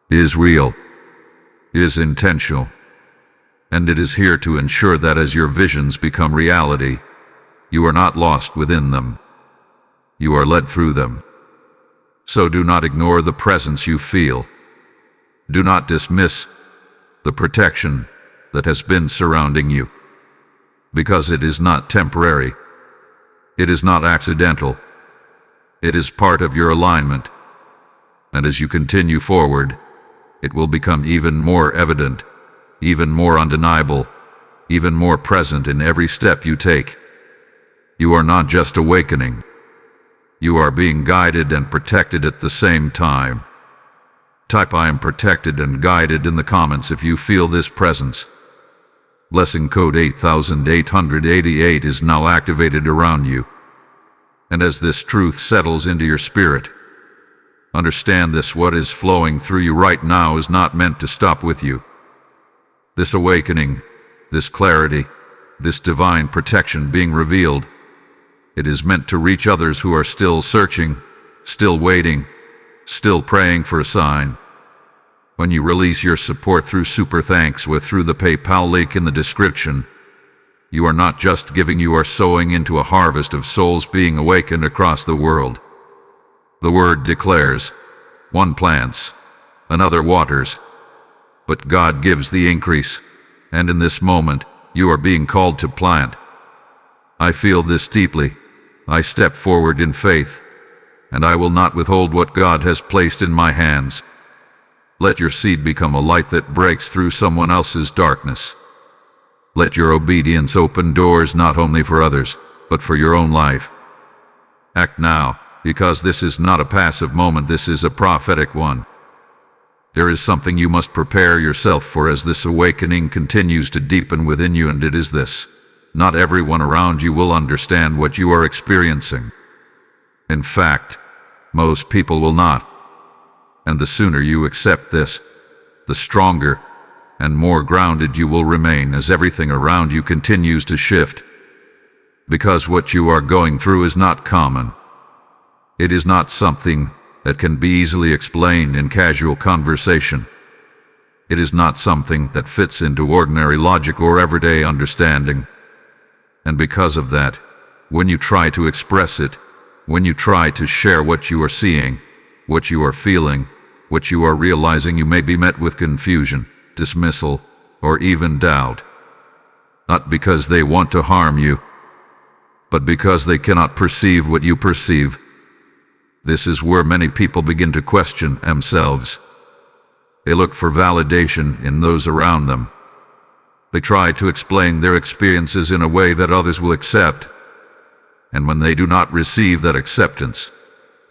It is real, it is intentional, and it is here to ensure that as your visions become reality, you are not lost within them. You are led through them. So do not ignore the presence you feel. Do not dismiss the protection that has been surrounding you, because it is not temporary. It is not accidental. It is part of your alignment. And as you continue forward, it will become even more evident, even more undeniable, even more present in every step you take. You are not just awakening. You are being guided and protected at the same time. Type "I am protected and guided" in the comments if you feel this presence. Blessing code 8888 is now activated around you. And as this truth settles into your spirit, understand this: what is flowing through you right now is not meant to stop with you. This awakening, this clarity, this divine protection being revealed, it is meant to reach others who are still searching, still waiting, still praying for a sign. When you release your support through Super Thanks through the PayPal link in the description, you are not just giving, you are sowing into a harvest of souls being awakened across the world. The word declares, one plants, another waters, but God gives the increase, and in this moment, you are being called to plant. I feel this deeply. I step forward in faith, and I will not withhold what God has placed in my hands. Let your seed become a light that breaks through someone else's darkness. Let your obedience open doors not only for others, but for your own life. Act now, because this is not a passive moment, this is a prophetic one. There is something you must prepare yourself for as this awakening continues to deepen within you, and it is this: not everyone around you will understand what you are experiencing. In fact, most people will not. And the sooner you accept this, the stronger and more grounded you will remain as everything around you continues to shift. Because what you are going through is not common. It is not something that can be easily explained in casual conversation. It is not something that fits into ordinary logic or everyday understanding. And because of that, when you try to express it, when you try to share what you are seeing, what you are feeling, what you are realizing, you may be met with confusion, dismissal, or even doubt. Not because they want to harm you, but because they cannot perceive what you perceive. This is where many people begin to question themselves. They look for validation in those around them. They try to explain their experiences in a way that others will accept. And when they do not receive that acceptance,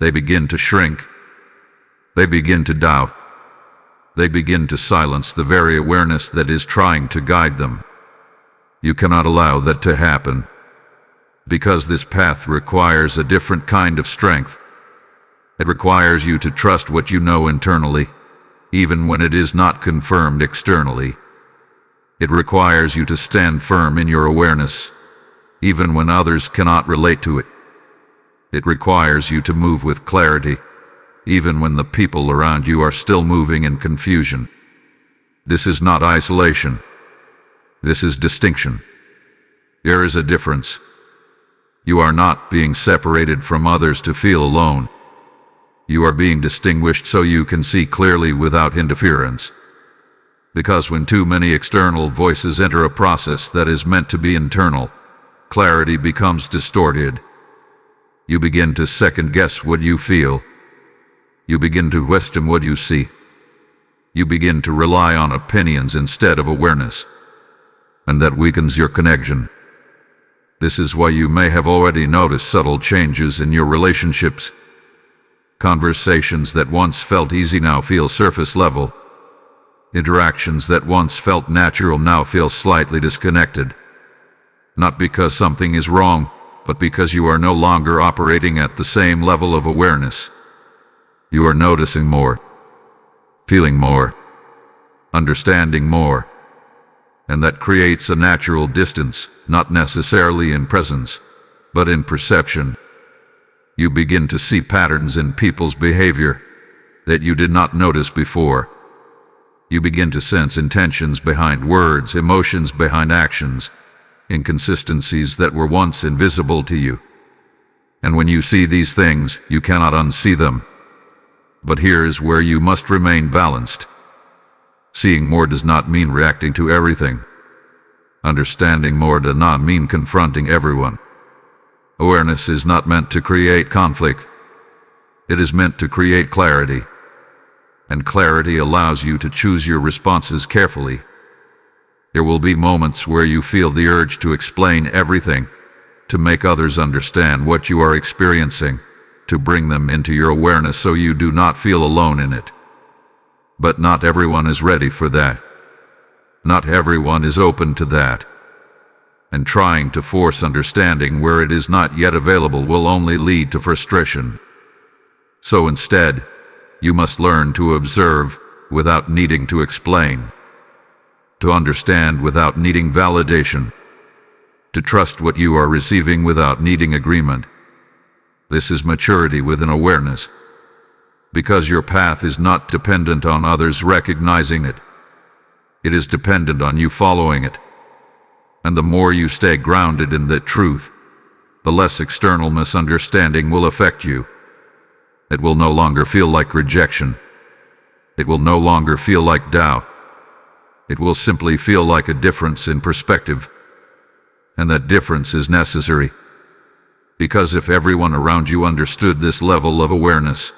they begin to shrink. They begin to doubt. They begin to silence the very awareness that is trying to guide them. You cannot allow that to happen, because this path requires a different kind of strength. It requires you to trust what you know internally, even when it is not confirmed externally. It requires you to stand firm in your awareness, even when others cannot relate to it. It requires you to move with clarity, even when the people around you are still moving in confusion. This is not isolation. This is distinction. There is a difference. You are not being separated from others to feel alone. You are being distinguished so you can see clearly without interference. Because when too many external voices enter a process that is meant to be internal, clarity becomes distorted. You begin to second-guess what you feel. You begin to question what you see. You begin to rely on opinions instead of awareness, and that weakens your connection. This is why you may have already noticed subtle changes in your relationships. Conversations that once felt easy now feel surface level. Interactions that once felt natural now feel slightly disconnected. Not because something is wrong, but because you are no longer operating at the same level of awareness. You are noticing more, feeling more, understanding more, and that creates a natural distance, not necessarily in presence, but in perception. You begin to see patterns in people's behavior that you did not notice before. You begin to sense intentions behind words, emotions behind actions, inconsistencies that were once invisible to you. And when you see these things, you cannot unsee them. But here is where you must remain balanced. Seeing more does not mean reacting to everything. Understanding more does not mean confronting everyone. Awareness is not meant to create conflict. It is meant to create clarity. And clarity allows you to choose your responses carefully. There will be moments where you feel the urge to explain everything, to make others understand what you are experiencing, to bring them into your awareness so you do not feel alone in it. But not everyone is ready for that. Not everyone is open to that. And trying to force understanding where it is not yet available will only lead to frustration. So instead, you must learn to observe without needing to explain, to understand without needing validation, to trust what you are receiving without needing agreement. This is maturity within awareness, because your path is not dependent on others recognizing it. It is dependent on you following it. And the more you stay grounded in that truth, the less external misunderstanding will affect you. It will no longer feel like rejection. It will no longer feel like doubt. It will simply feel like a difference in perspective. And that difference is necessary. Because if everyone around you understood this level of awareness,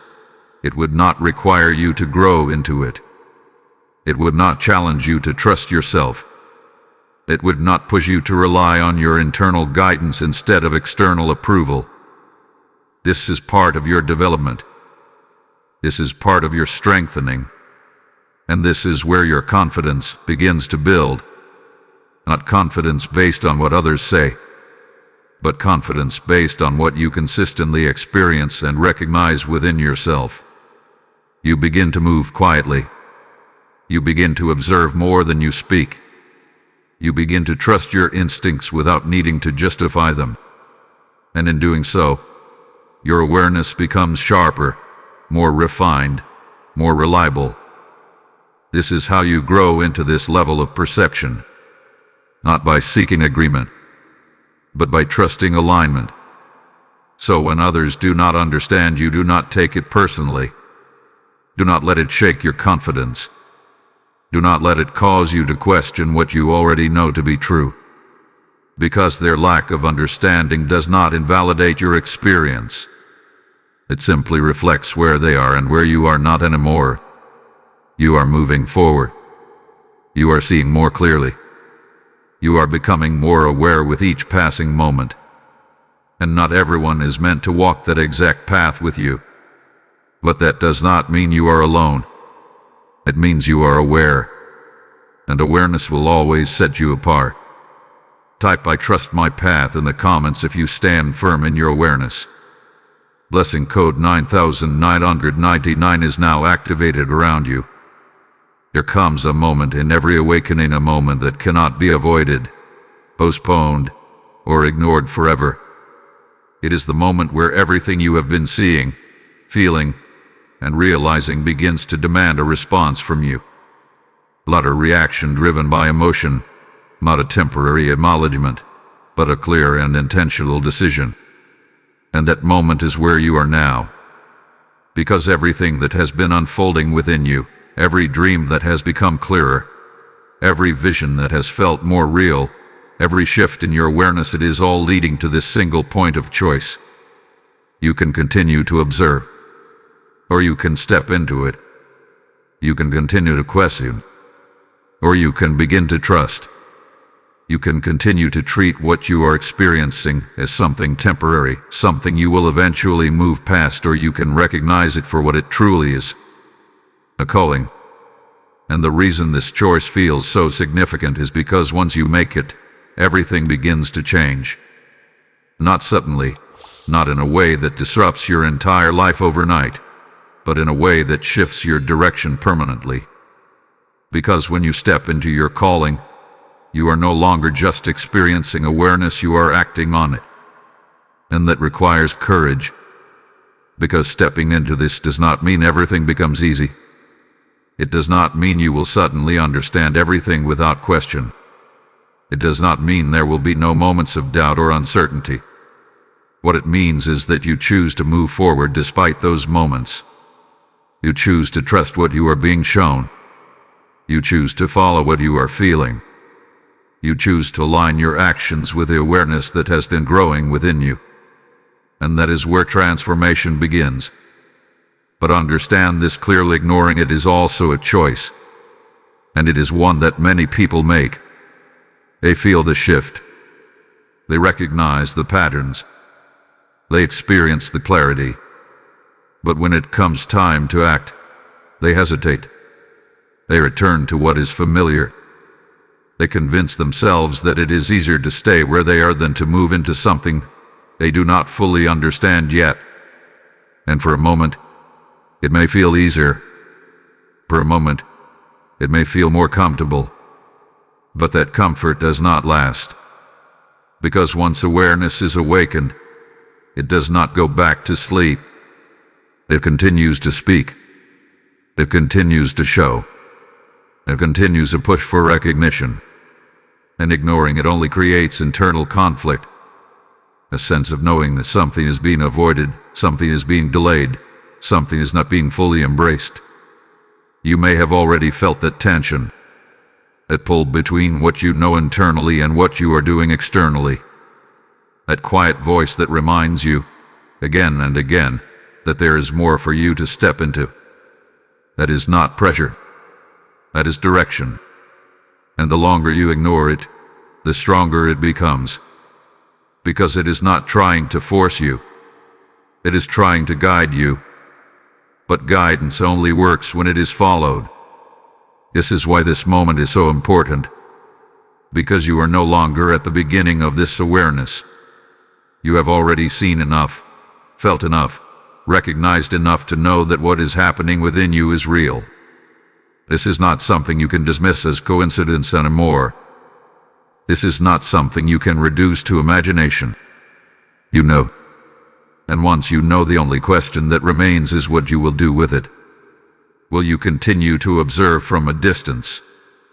it would not require you to grow into it. It would not challenge you to trust yourself. It would not push you to rely on your internal guidance instead of external approval. This is part of your development. This is part of your strengthening. And this is where your confidence begins to build. Not confidence based on what others say, but confidence based on what you consistently experience and recognize within yourself. You begin to move quietly. You begin to observe more than you speak. You begin to trust your instincts without needing to justify them. And in doing so, your awareness becomes sharper, more refined, more reliable. This is how you grow into this level of perception, not by seeking agreement, but by trusting alignment. So when others do not understand you, do not take it personally. Do not let it shake your confidence. Do not let it cause you to question what you already know to be true, because their lack of understanding does not invalidate your experience. It simply reflects where they are and where you are not anymore. You are moving forward. You are seeing more clearly. You are becoming more aware with each passing moment. And not everyone is meant to walk that exact path with you. But that does not mean you are alone. It means you are aware, and awareness will always set you apart. Type "I trust my path" in the comments if you stand firm in your awareness. Blessing code 9999 is now activated around you. There comes a moment in every awakening, a moment that cannot be avoided, postponed, or ignored forever. It is the moment where everything you have been seeing, feeling, and realizing begins to demand a response from you. Not a reaction driven by emotion, not a temporary acknowledgement, but a clear and intentional decision. And that moment is where you are now. Because everything that has been unfolding within you, every dream that has become clearer, every vision that has felt more real, every shift in your awareness, it is all leading to this single point of choice. You can continue to observe, or you can step into it. You can continue to question, or you can begin to trust. You can continue to treat what you are experiencing as something temporary, something you will eventually move past, or you can recognize it for what it truly is, a calling. And the reason this choice feels so significant is because once you make it, everything begins to change. Not suddenly, not in a way that disrupts your entire life overnight, but in a way that shifts your direction permanently. Because when you step into your calling, you are no longer just experiencing awareness, you are acting on it. And that requires courage. Because stepping into this does not mean everything becomes easy. It does not mean you will suddenly understand everything without question. It does not mean there will be no moments of doubt or uncertainty. What it means is that you choose to move forward despite those moments. You choose to trust what you are being shown. You choose to follow what you are feeling. You choose to align your actions with the awareness that has been growing within you. And that is where transformation begins. But understand this clearly, ignoring it is also a choice. And it is one that many people make. They feel the shift. They recognize the patterns. They experience the clarity. But when it comes time to act, they hesitate. They return to what is familiar. They convince themselves that it is easier to stay where they are than to move into something they do not fully understand yet. And for a moment, it may feel easier. For a moment, it may feel more comfortable. But that comfort does not last. Because once awareness is awakened, it does not go back to sleep. It continues to speak. It continues to show. It continues to push for recognition. And ignoring it only creates internal conflict. A sense of knowing that something is being avoided, something is being delayed, something is not being fully embraced. You may have already felt that tension, that pull between what you know internally and what you are doing externally. That quiet voice that reminds you, again and again, that there is more for you to step into. That is not pressure. That is direction. And the longer you ignore it, the stronger it becomes. Because it is not trying to force you. It is trying to guide you. But guidance only works when it is followed. This is why this moment is so important. Because you are no longer at the beginning of this awareness. You have already seen enough, felt enough, recognized enough to know that what is happening within you is real. This is not something you can dismiss as coincidence anymore. This is not something you can reduce to imagination. You know. And once you know, the only question that remains is what you will do with it. Will you continue to observe from a distance,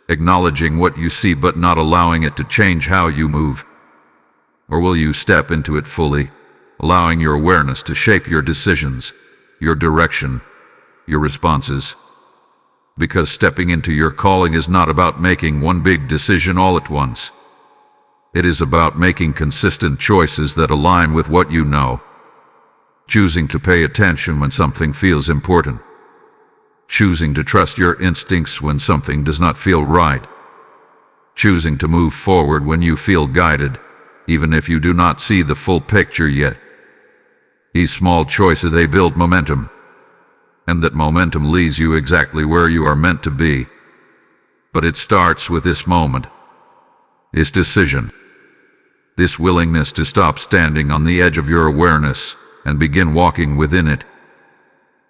acknowledging what you see but not allowing it to change how you move? Or will you step into it fully, allowing your awareness to shape your decisions, your direction, your responses? Because stepping into your calling is not about making one big decision all at once. It is about making consistent choices that align with what you know. Choosing to pay attention when something feels important. Choosing to trust your instincts when something does not feel right. Choosing to move forward when you feel guided, even if you do not see the full picture yet. These small choices, they build momentum. And that momentum leads you exactly where you are meant to be. But it starts with this moment. This decision. This willingness to stop standing on the edge of your awareness and begin walking within it.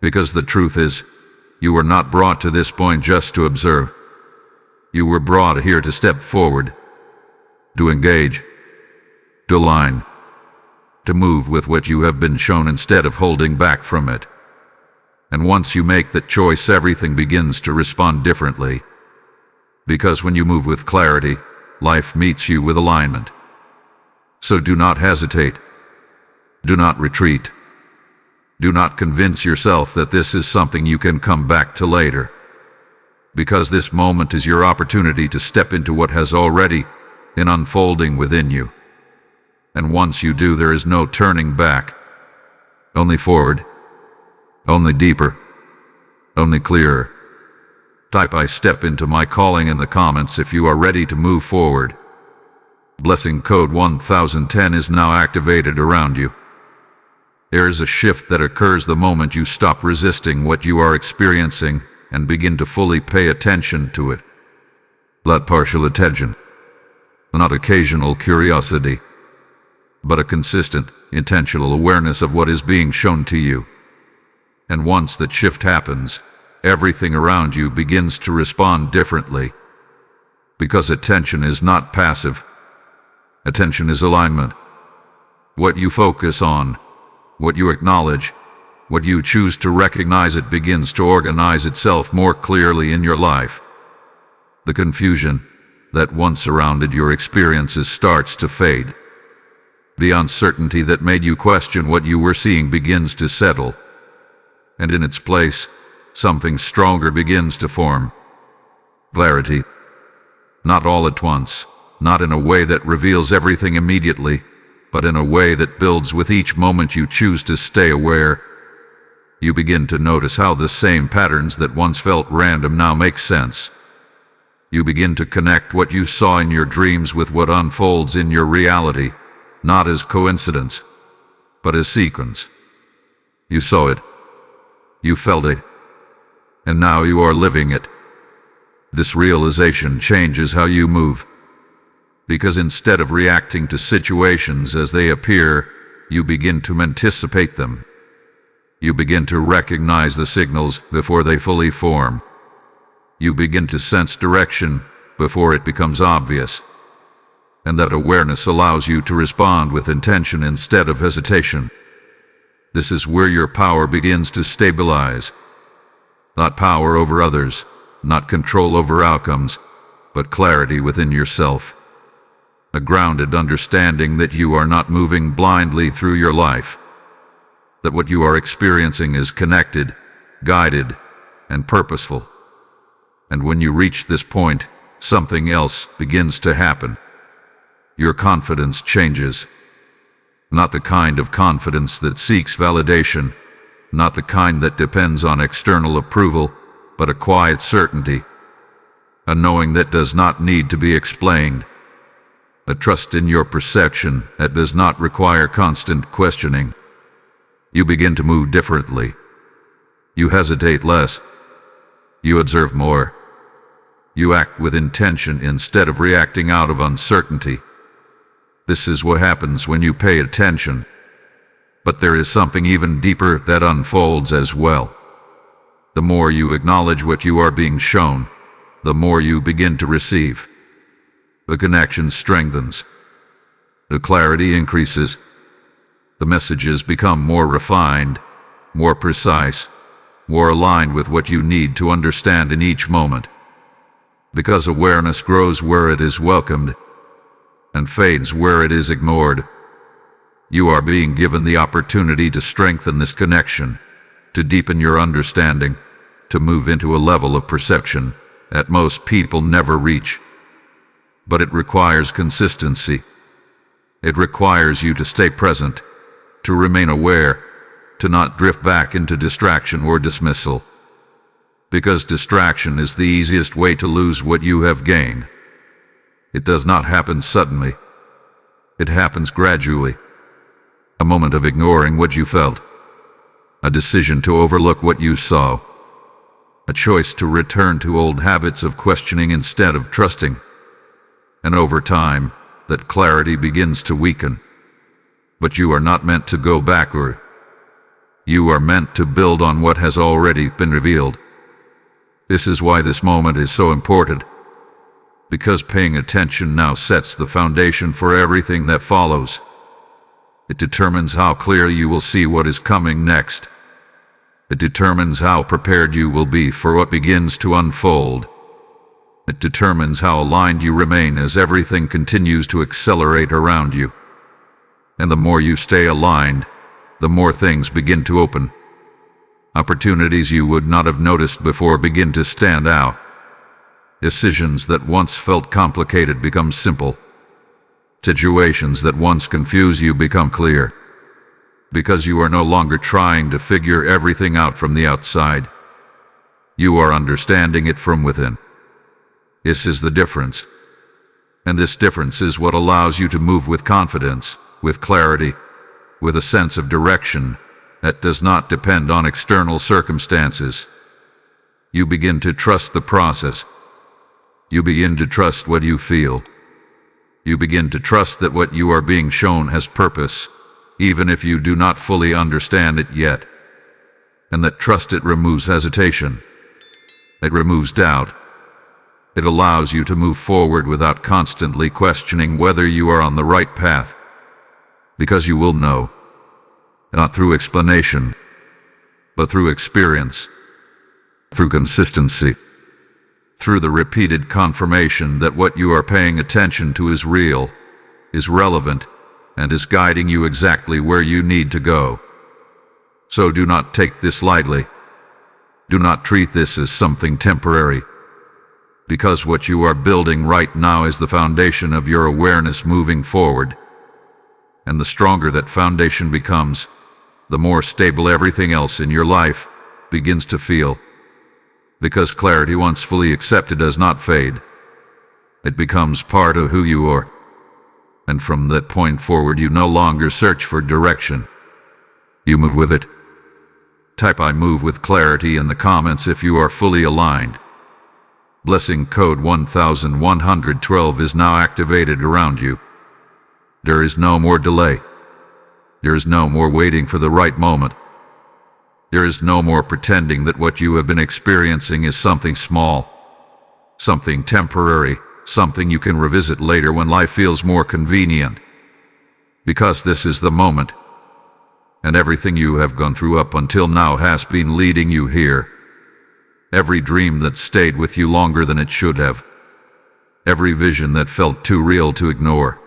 Because the truth is, you were not brought to this point just to observe. You were brought here to step forward, to engage, to align, to move with what you have been shown instead of holding back from it. And once you make that choice, everything begins to respond differently. Because when you move with clarity, life meets you with alignment. So do not hesitate. Do not retreat. Do not convince yourself that this is something you can come back to later. Because this moment is your opportunity to step into what has already been unfolding within you. And once you do, there is no turning back. Only forward. Only deeper. Only clearer. Type "I step into my calling" in the comments if you are ready to move forward. Blessing code 1010 is now activated around you. There is a shift that occurs the moment you stop resisting what you are experiencing and begin to fully pay attention to it. Not partial attention, not occasional curiosity, but a consistent, intentional awareness of what is being shown to you. And once that shift happens, everything around you begins to respond differently. Because attention is not passive. Attention is alignment. What you focus on, what you acknowledge, what you choose to recognize, it begins to organize itself more clearly in your life. The confusion that once surrounded your experiences starts to fade. The uncertainty that made you question what you were seeing begins to settle. And in its place, something stronger begins to form. Clarity. Not all at once, not in a way that reveals everything immediately, but in a way that builds with each moment you choose to stay aware. You begin to notice how the same patterns that once felt random now make sense. You begin to connect what you saw in your dreams with what unfolds in your reality, not as coincidence, but as sequence. You saw it. You felt it. And now you are living it. This realization changes how you move. Because instead of reacting to situations as they appear, you begin to anticipate them. You begin to recognize the signals before they fully form. You begin to sense direction before it becomes obvious. And that awareness allows you to respond with intention instead of hesitation. This is where your power begins to stabilize. Not power over others, not control over outcomes, but clarity within yourself. A grounded understanding that you are not moving blindly through your life. That what you are experiencing is connected, guided, and purposeful. And when you reach this point, something else begins to happen. Your confidence changes. Not the kind of confidence that seeks validation, not the kind that depends on external approval, but a quiet certainty. A knowing that does not need to be explained. A trust in your perception that does not require constant questioning. You begin to move differently. You hesitate less. You observe more. You act with intention instead of reacting out of uncertainty. This is what happens when you pay attention. But there is something even deeper that unfolds as well. The more you acknowledge what you are being shown, the more you begin to receive. The connection strengthens. The clarity increases. The messages become more refined, more precise, more aligned with what you need to understand in each moment. Because awareness grows where it is welcomed and fades where it is ignored. You are being given the opportunity to strengthen this connection, to deepen your understanding, to move into a level of perception that most people never reach. But it requires consistency. It requires you to stay present, to remain aware, to not drift back into distraction or dismissal. Because distraction is the easiest way to lose what you have gained. It does not happen suddenly. It happens gradually. A moment of ignoring what you felt. A decision to overlook what you saw. A choice to return to old habits of questioning instead of trusting. And over time, that clarity begins to weaken. But you are not meant to go backward. You are meant to build on what has already been revealed. This is why this moment is so important. Because paying attention now sets the foundation for everything that follows. It determines how clear you will see what is coming next. It determines how prepared you will be for what begins to unfold. It determines how aligned you remain as everything continues to accelerate around you. And the more you stay aligned, the more things begin to open. Opportunities you would not have noticed before begin to stand out. Decisions that once felt complicated become simple. Situations that once confused you become clear. Because you are no longer trying to figure everything out from the outside. You are understanding it from within. This is the difference. And this difference is what allows you to move with confidence, with clarity, with a sense of direction that does not depend on external circumstances. You begin to trust the process. You begin to trust what you feel. You begin to trust that what you are being shown has purpose, even if you do not fully understand it yet. And that trust, it removes hesitation. It removes doubt. It allows you to move forward without constantly questioning whether you are on the right path. Because you will know, not through explanation, but through experience, through consistency, through the repeated confirmation that what you are paying attention to is real, is relevant, and is guiding you exactly where you need to go. So do not take this lightly. Do not treat this as something temporary, because what you are building right now is the foundation of your awareness moving forward. And the stronger that foundation becomes, the more stable everything else in your life begins to feel. Because clarity, once fully accepted, does not fade. It becomes part of who you are. And from that point forward, you no longer search for direction. You move with it. Type "I move with clarity" in the comments if you are fully aligned. Blessing code 1112 is now activated around you. There is no more delay. There is no more waiting for the right moment. There is no more pretending that what you have been experiencing is something small, something temporary, something you can revisit later when life feels more convenient. Because this is the moment, and everything you have gone through up until now has been leading you here. Every dream that stayed with you longer than it should have. Every vision that felt too real to ignore.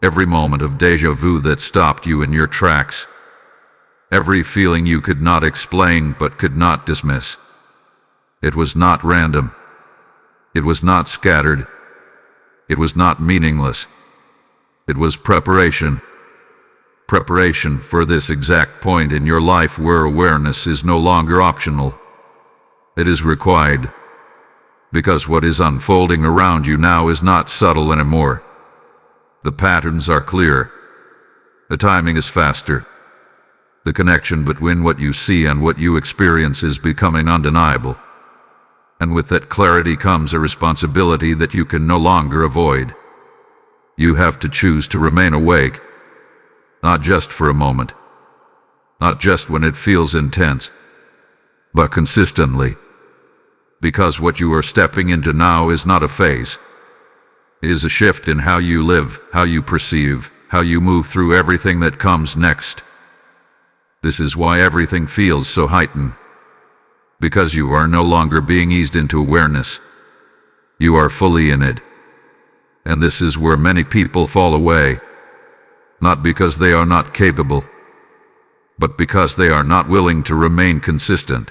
Every moment of déjà vu that stopped you in your tracks. Every feeling you could not explain but could not dismiss. It was not random. It was not scattered. It was not meaningless. It was preparation. Preparation for this exact point in your life where awareness is no longer optional. It is required. Because what is unfolding around you now is not subtle anymore. The patterns are clear. The timing is faster. The connection between what you see and what you experience is becoming undeniable. And with that clarity comes a responsibility that you can no longer avoid. You have to choose to remain awake, not just for a moment, not just when it feels intense, but consistently. Because what you are stepping into now is not a phase. It is a shift in how you live, how you perceive, how you move through everything that comes next. This is why everything feels so heightened. Because you are no longer being eased into awareness. You are fully in it. And this is where many people fall away. Not because they are not capable, but because they are not willing to remain consistent.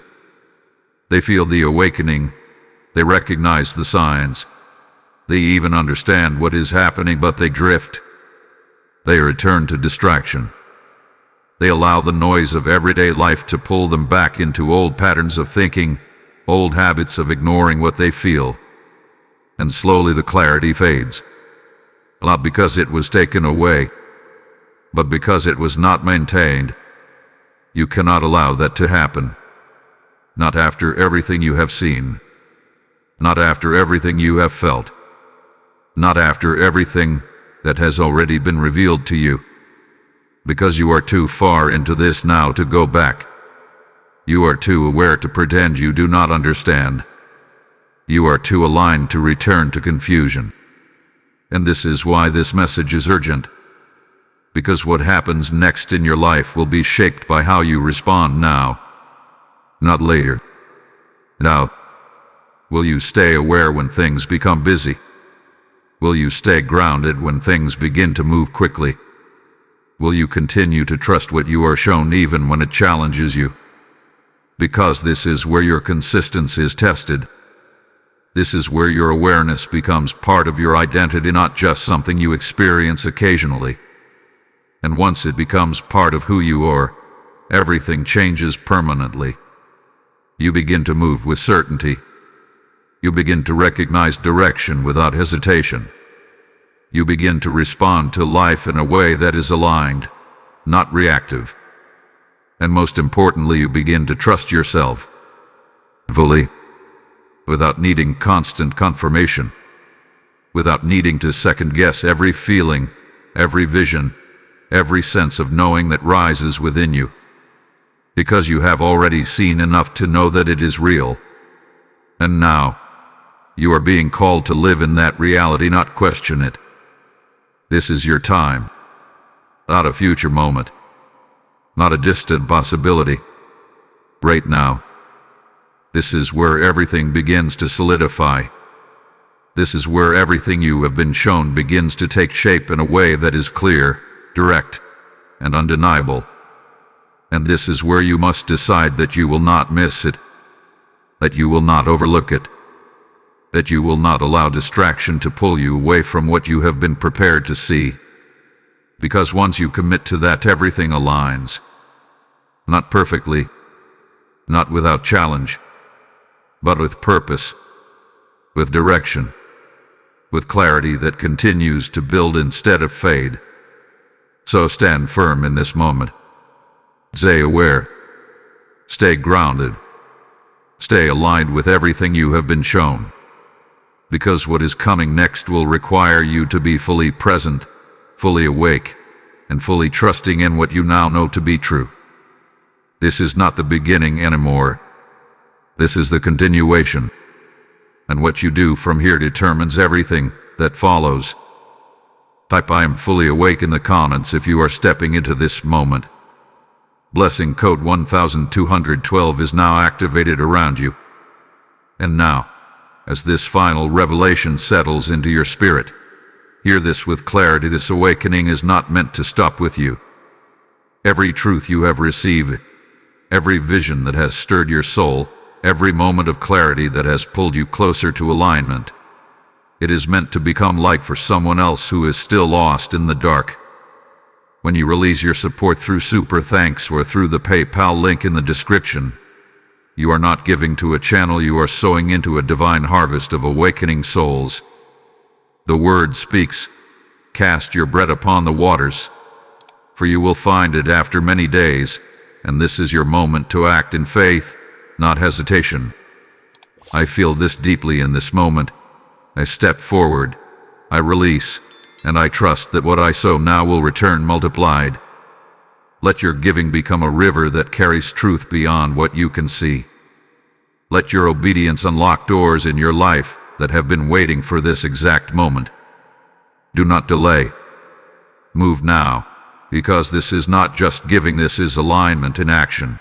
They feel the awakening. They recognize the signs. They even understand what is happening, but they drift. They return to distraction. They allow the noise of everyday life to pull them back into old patterns of thinking, old habits of ignoring what they feel. And slowly the clarity fades. Not because it was taken away, but because it was not maintained. You cannot allow that to happen. Not after everything you have seen. Not after everything you have felt. Not after everything that has already been revealed to you. Because you are too far into this now to go back. You are too aware to pretend you do not understand. You are too aligned to return to confusion. And this is why this message is urgent. Because what happens next in your life will be shaped by how you respond now, not later. Now, will you stay aware when things become busy? Will you stay grounded when things begin to move quickly? Will you continue to trust what you are shown even when it challenges you? Because this is where your consistency is tested. This is where your awareness becomes part of your identity, not just something you experience occasionally. And once it becomes part of who you are, everything changes permanently. You begin to move with certainty. You begin to recognize direction without hesitation. You begin to respond to life in a way that is aligned, not reactive. And most importantly, you begin to trust yourself fully, without needing constant confirmation, without needing to second-guess every feeling, every vision, every sense of knowing that rises within you, because you have already seen enough to know that it is real. And now, you are being called to live in that reality, not question it. This is your time, not a future moment, not a distant possibility. Right now, this is where everything begins to solidify. This is where everything you have been shown begins to take shape in a way that is clear, direct, and undeniable. And this is where you must decide that you will not miss it, that you will not overlook it, that you will not allow distraction to pull you away from what you have been prepared to see. Because once you commit to that, everything aligns. Not perfectly, not without challenge, but with purpose, with direction, with clarity that continues to build instead of fade. So stand firm in this moment. Stay aware. Stay grounded. Stay aligned with everything you have been shown. Because what is coming next will require you to be fully present, fully awake, and fully trusting in what you now know to be true. This is not the beginning anymore. This is the continuation. And what you do from here determines everything that follows. Type "I am fully awake" in the comments if you are stepping into this moment. Blessing code 1212 is now activated around you. And now, as this final revelation settles into your spirit, hear this with clarity: this awakening is not meant to stop with you. Every truth you have received, every vision that has stirred your soul, every moment of clarity that has pulled you closer to alignment, it is meant to become light for someone else who is still lost in the dark. When you release your support through Super Thanks or through the PayPal link in the description, you are not giving to a channel, you are sowing into a divine harvest of awakening souls. The word speaks, "Cast your bread upon the waters, for you will find it after many days," and this is your moment to act in faith, not hesitation. I feel this deeply in this moment. I step forward, I release, and I trust that what I sow now will return multiplied. Let your giving become a river that carries truth beyond what you can see. Let your obedience unlock doors in your life that have been waiting for this exact moment. Do not delay. Move now, because this is not just giving, this is alignment in action.